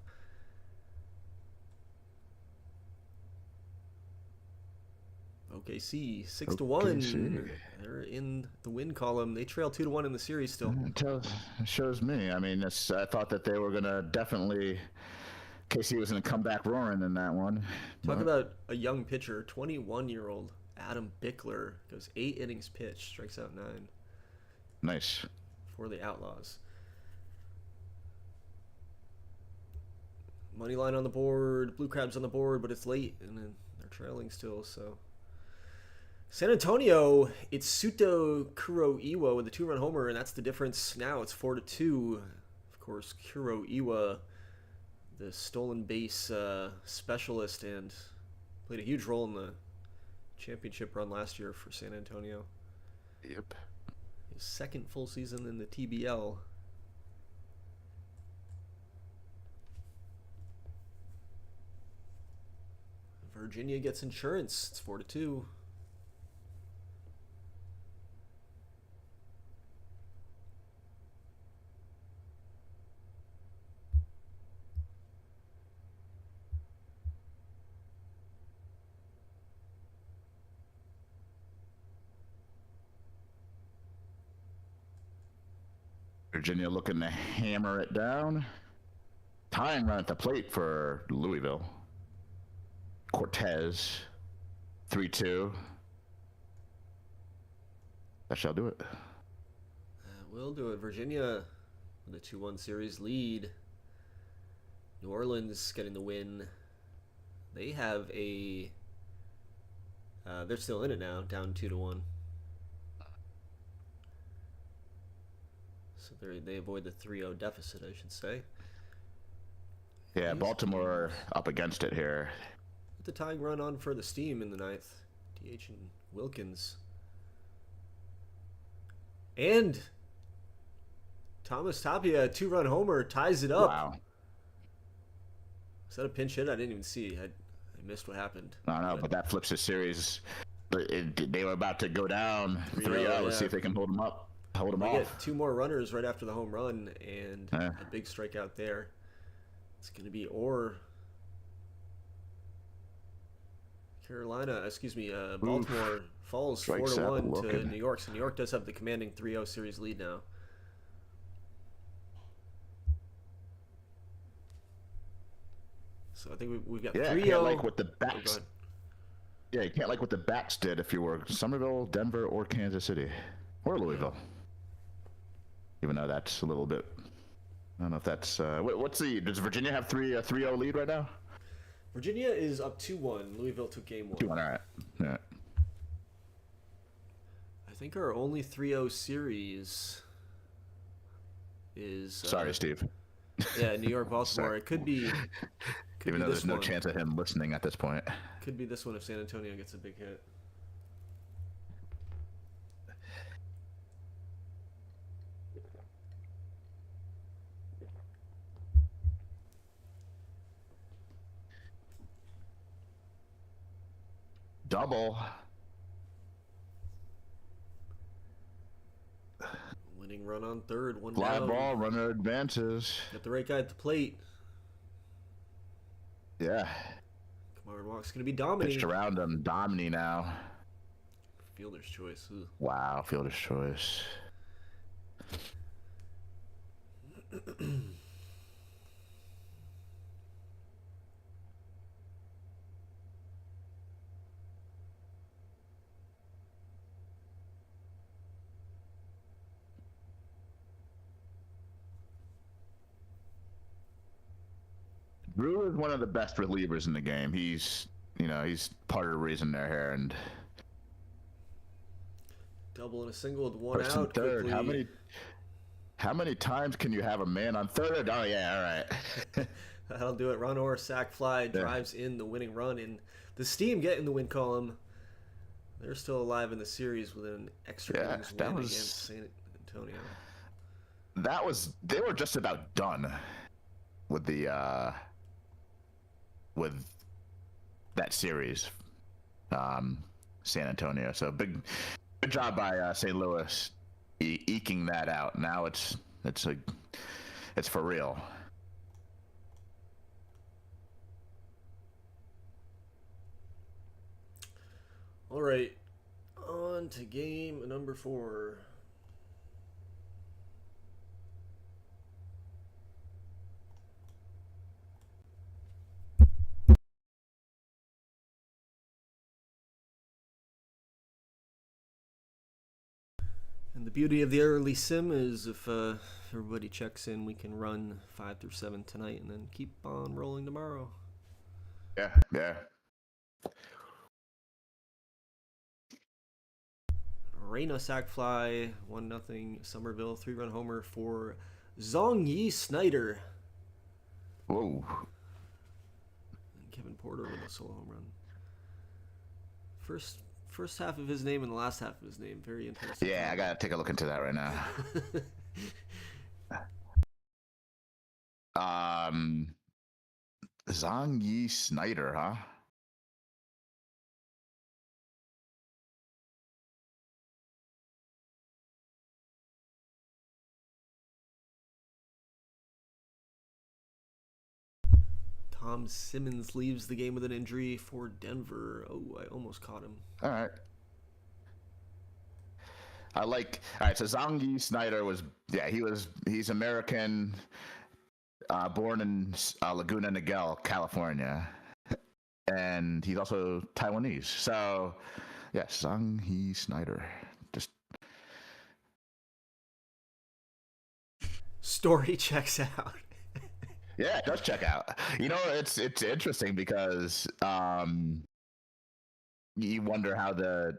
Speaker 1: OKC 6-1. They're in the win column. They trail 2-1 in the series still.
Speaker 2: It shows me. I mean, I thought that they were gonna definitely. KC was gonna come back roaring in that one.
Speaker 1: Talk about a young pitcher, 21-year-old Adam Bickler goes 8 innings pitched, strikes out 9.
Speaker 2: Nice
Speaker 1: for the Outlaws. Money line on the board, Blue Crabs on the board, but it's late and then they're trailing still. So San Antonio, it's Suto Kuroiwa with a 2-run homer, and that's the difference now. It's 4-2. Of course, Kuroiwa, the stolen base specialist, and played a huge role in the championship run last year for San Antonio.
Speaker 2: Yep.
Speaker 1: His second full season in the TBL. Virginia gets insurance. It's 4-2.
Speaker 2: Virginia looking to hammer it down. Tying run at the plate for Louisville. Cortez, 3-2. That shall do it.
Speaker 1: Will do it. Virginia with a 2-1 series lead. New Orleans getting the win. They have a... they're still in it now, down 2-1. So they avoid the 3-0 deficit, I should say.
Speaker 2: Yeah, Baltimore up against it here.
Speaker 1: With the tying run on for the Steam in the ninth. DH and Wilkins. And Thomas Tapia, a 2-run homer, ties it up.
Speaker 2: Wow.
Speaker 1: Is that a pinch hit? I didn't even see. I missed what happened.
Speaker 2: No, but that flips the series. They were about to go down 3-0.
Speaker 1: Yeah.
Speaker 2: Let's see if they can hold them up. Hold them
Speaker 1: We
Speaker 2: off.
Speaker 1: get 2 more runners right after the home run and
Speaker 2: Yeah.
Speaker 1: a big strikeout there. It's going to be Baltimore falls
Speaker 2: Strikes
Speaker 1: 4-1
Speaker 2: out
Speaker 1: to
Speaker 2: looking.
Speaker 1: New York. So New York does have the commanding 3-0 series lead now. So I think we've got 3-0.
Speaker 2: You can't like what the
Speaker 1: Oh, go
Speaker 2: bats.
Speaker 1: ahead.
Speaker 2: Yeah, you can't like what the bats did if you were Somerville, Denver, or Kansas City, or Louisville. Even though that's a little bit. I don't know if that's. What's the? Does Virginia have 3-0 lead right now?
Speaker 1: Virginia is up 2-1. Louisville took game 1.
Speaker 2: 2-1. All right. Yeah.
Speaker 1: think our only 3-0 series is
Speaker 2: Sorry, Steve.
Speaker 1: yeah, New York Baltimore.
Speaker 2: Sorry.
Speaker 1: It could be
Speaker 2: Even though
Speaker 1: this
Speaker 2: there's no
Speaker 1: one.
Speaker 2: chance of him listening at this point.
Speaker 1: Could be this one if San Antonio gets a big hit.
Speaker 2: Double.
Speaker 1: Winning run on third, one
Speaker 2: Fly
Speaker 1: down.
Speaker 2: ball, runner advances.
Speaker 1: Got the right guy at the plate.
Speaker 2: Yeah.
Speaker 1: Kamara Walk's going to be Domini.
Speaker 2: Pitched around him. Domini now.
Speaker 1: Fielder's choice. Ugh.
Speaker 2: Wow, fielder's choice. Drew is one of the best relievers in the game. He's part of the reason they're here. And
Speaker 1: double and a single with one
Speaker 2: first
Speaker 1: out.
Speaker 2: and third.
Speaker 1: Quickly.
Speaker 2: How many times can you have a man on third? Oh yeah, all right.
Speaker 1: That'll do it. Run or sac fly drives in the winning run, and the Steam get in the win column. They're still alive in the series with an extra innings win against San Antonio.
Speaker 2: They were just about done with the with that series, San Antonio. So good job by St. Louis eking that out. Now it's for real.
Speaker 1: All right, on to game number 4. And the beauty of the early sim is if everybody checks in, we can run 5 through 7 tonight and then keep on rolling tomorrow.
Speaker 2: Yeah.
Speaker 1: Reyna sac fly, 1-0 Somerville, 3-run homer for Zhongyi Snyder.
Speaker 2: Whoa.
Speaker 1: And Kevin Porter with a solo home run. First half of his name and the last half of his name. Very interesting.
Speaker 2: Yeah, I gotta take a look into that right now. Zhongyi Snyder, huh?
Speaker 1: Tom Simmons leaves the game with an injury for Denver. Oh, I almost caught him.
Speaker 2: All right. All right, so Zhongyi Snyder he's American, born in Laguna Niguel, California. And he's also Taiwanese. So, yes, Zhongyi Snyder. Just
Speaker 1: story checks out.
Speaker 2: Yeah, it does check out. It's interesting because you wonder how the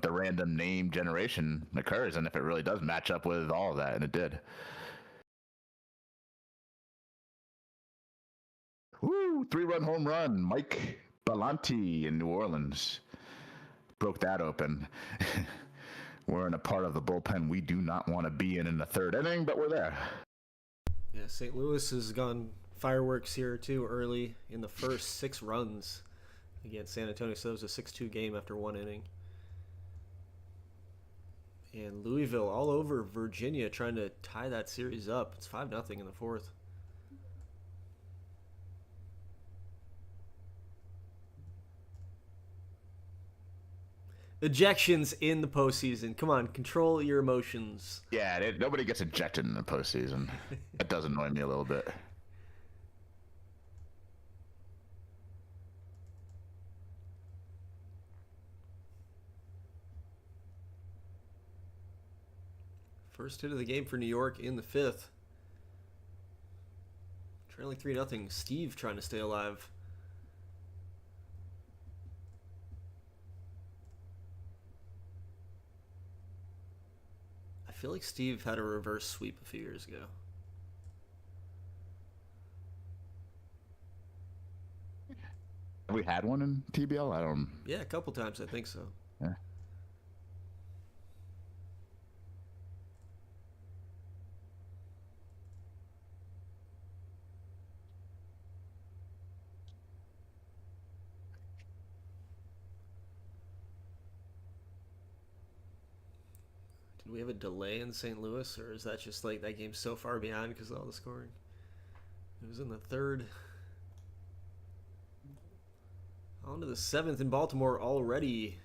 Speaker 2: random name generation occurs and if it really does match up with all of that, and it did. Woo! 3-run home run, Mike Belanti in New Orleans. Broke that open. We're in a part of the bullpen we do not want to be in the third inning, but we're there.
Speaker 1: Yeah, St. Louis has gone fireworks here too early in the first 6 runs against San Antonio. So it was a 6-2 game after 1 inning. And Louisville all over Virginia trying to tie that series up. It's 5-0 in the 4th. Ejections in the postseason. Come on, control your emotions.
Speaker 2: Yeah, nobody gets ejected in the postseason. That does annoy me a little bit.
Speaker 1: First hit of the game for New York in the 5th. Trailing 3-0. Steve trying to stay alive. feel like Steve had a reverse sweep a few years ago.
Speaker 2: Have we had one in TBL? I don't.
Speaker 1: Yeah, a couple times, I think so.
Speaker 2: Yeah.
Speaker 1: Did we have a delay in St. Louis, or is that just like that game's so far behind because of all the scoring? It was in the third. On to the seventh in Baltimore already.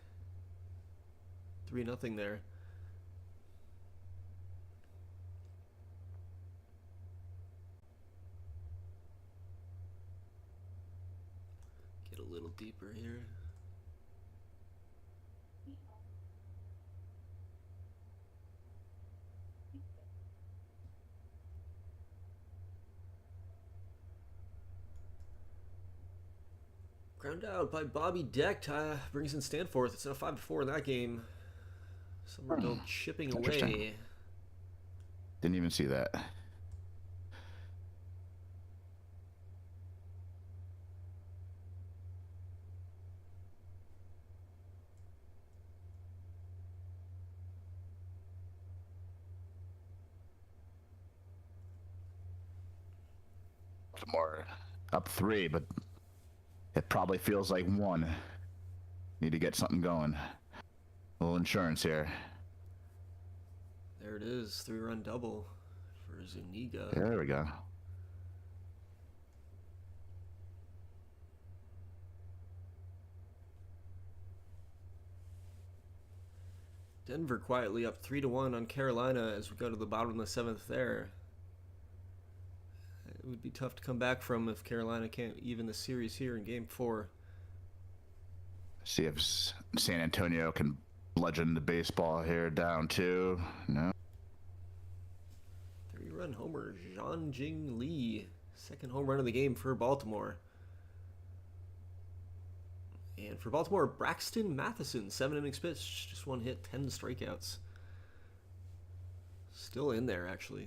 Speaker 1: 3-0 there. Get a little deeper here. Ground out by Bobby Deck brings in Stanforth. It's now 5-4 in that game. Somerville chipping away.
Speaker 2: Didn't even see that. More up 3, but it probably feels like 1. Need to get something going. A little insurance here.
Speaker 1: There it is, 3-run double for Zuniga.
Speaker 2: There we go.
Speaker 1: Denver quietly up 3-1 on Carolina as we go to the bottom of the 7th there. It would be tough to come back from if Carolina can't even the series here in Game 4.
Speaker 2: See if San Antonio can bludgeon the baseball here down 2. No.
Speaker 1: 3-run homer, Jean-Jing Lee. Second home run of the game for Baltimore. And for Baltimore, Braxton Matheson, 7 innings pitched, just 1 hit, 10 strikeouts. Still in there, actually.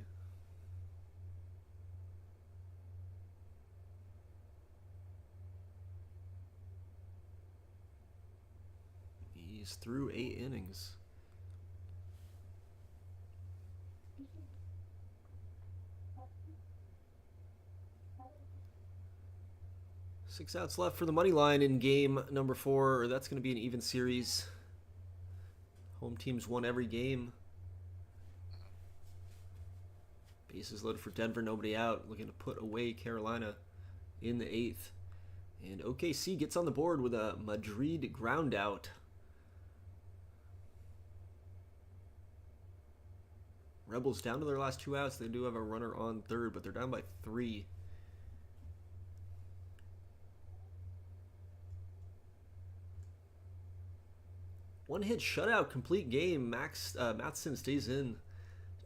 Speaker 1: He's through 8 innings. Six outs left for the money line in game number 4. That's going to be an even series. Home teams won every game. Bases loaded for Denver, nobody out. Looking to put away Carolina in the 8th. And OKC gets on the board with a Madrid ground out. Rebels down to their last 2 outs. They do have a runner on third, but they're down by 3. One hit shutout, complete game. Matheson stays in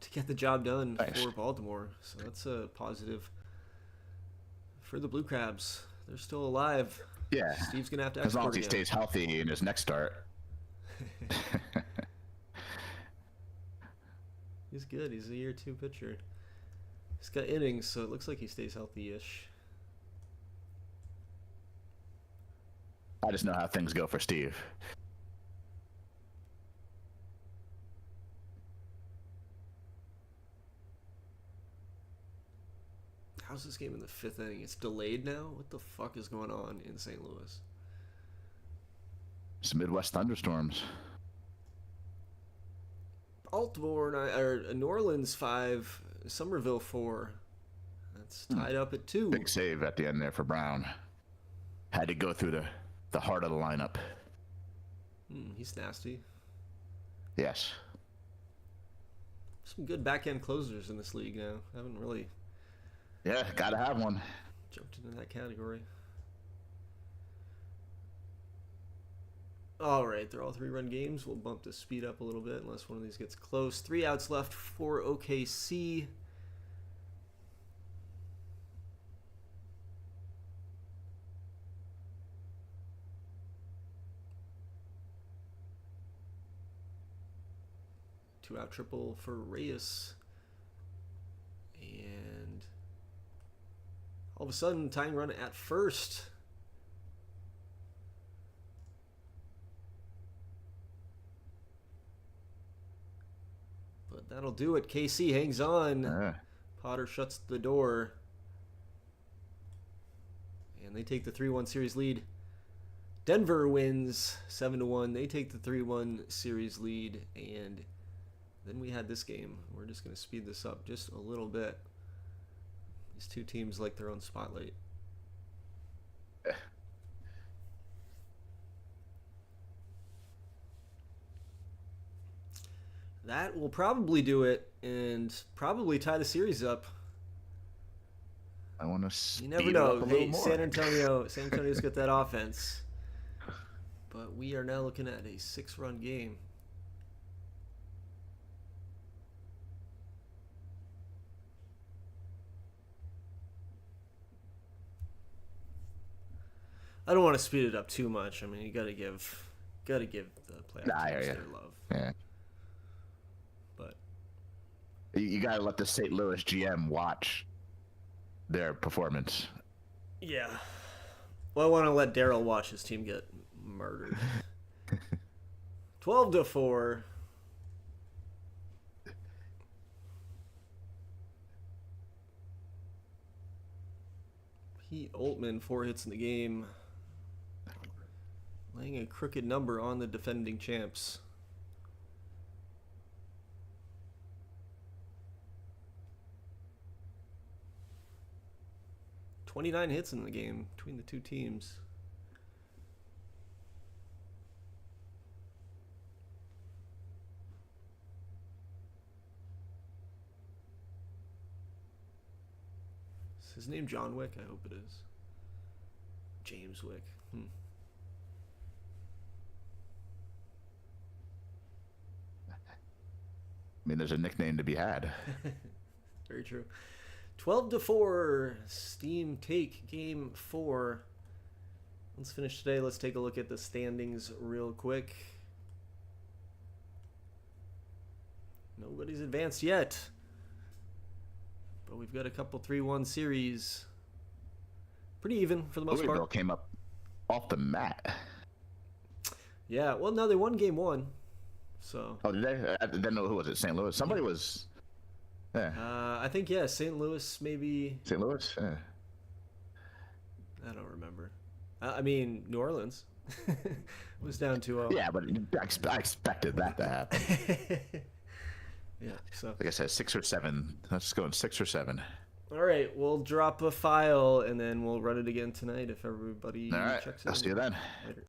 Speaker 1: to get the job done for Baltimore. So that's a positive for the Blue Crabs. They're still alive.
Speaker 2: Yeah.
Speaker 1: Steve's going to have to
Speaker 2: as long as he
Speaker 1: again.
Speaker 2: stays healthy in his next start.
Speaker 1: He's good. He's a year 2 pitcher. He's got innings, so it looks like he stays healthy-ish.
Speaker 2: I just know how things go for Steve.
Speaker 1: How's this game in the 5th inning? It's delayed now? What the fuck is going on in St. Louis?
Speaker 2: It's Midwest thunderstorms.
Speaker 1: Baltimore, or New Orleans 5, Somerville 4. That's tied up at 2.
Speaker 2: Big save at the end there for Brown. Had to go through the heart of the lineup.
Speaker 1: He's nasty.
Speaker 2: Yes.
Speaker 1: Some good back-end closers in this league now. I haven't really
Speaker 2: Yeah, gotta have one.
Speaker 1: jumped into that category. All right, they're all 3-run games. We'll bump the speed up a little bit unless one of these gets close. 3 outs left for OKC. 2-out triple for Reyes. And all of a sudden, tying run at first. But that'll do it. KC hangs on. Potter shuts the door. And they take the 3-1 series lead. Denver wins 7-1. They take the 3-1 series lead. And then we had this game. We're just going to speed this up just a little bit. These two teams like their own spotlight. That will probably do it and probably tie the series up.
Speaker 2: I want to speed
Speaker 1: You never
Speaker 2: it
Speaker 1: know.
Speaker 2: up a
Speaker 1: Hey,
Speaker 2: little more.
Speaker 1: San Antonio's got that offense. But we are now looking at a 6-run game. I don't want to speed it up too much. I mean, you got to give the playoff teams their love.
Speaker 2: Yeah.
Speaker 1: But
Speaker 2: You got to let the St. Louis GM watch their performance.
Speaker 1: yeah. Well, I want to let Daryl watch his team get murdered. 12-4. Pete Altman, 4 hits in the game. Laying a crooked number on the defending champs. "29 hits in the game between the two teams. Is his name John Wick? I hope it is. James Wick.
Speaker 2: I mean, there's a nickname to be had.
Speaker 1: Very true. 12-4. Steam take game 4. Let's finish today. Let's take a look at the standings real quick. Nobody's advanced yet. But we've got a couple 3-1 series. Pretty even for the most
Speaker 2: Louisville
Speaker 1: part.
Speaker 2: came up off the mat.
Speaker 1: Yeah, well, no, they won game 1. So.
Speaker 2: Oh, did they? I didn't know who was it. St. Louis. Somebody was. Yeah.
Speaker 1: I think, yeah, St. Louis maybe.
Speaker 2: St. Louis. Yeah.
Speaker 1: I don't remember. I mean, New Orleans was down 2-0.
Speaker 2: Yeah, but I expected that to happen.
Speaker 1: Yeah, so.
Speaker 2: Like I said, 6 or 7. Let's go in 6 or 7.
Speaker 1: All right, we'll drop a file and then we'll run it again tonight if everybody
Speaker 2: All right.
Speaker 1: checks in.
Speaker 2: I'll see you then.
Speaker 1: Later.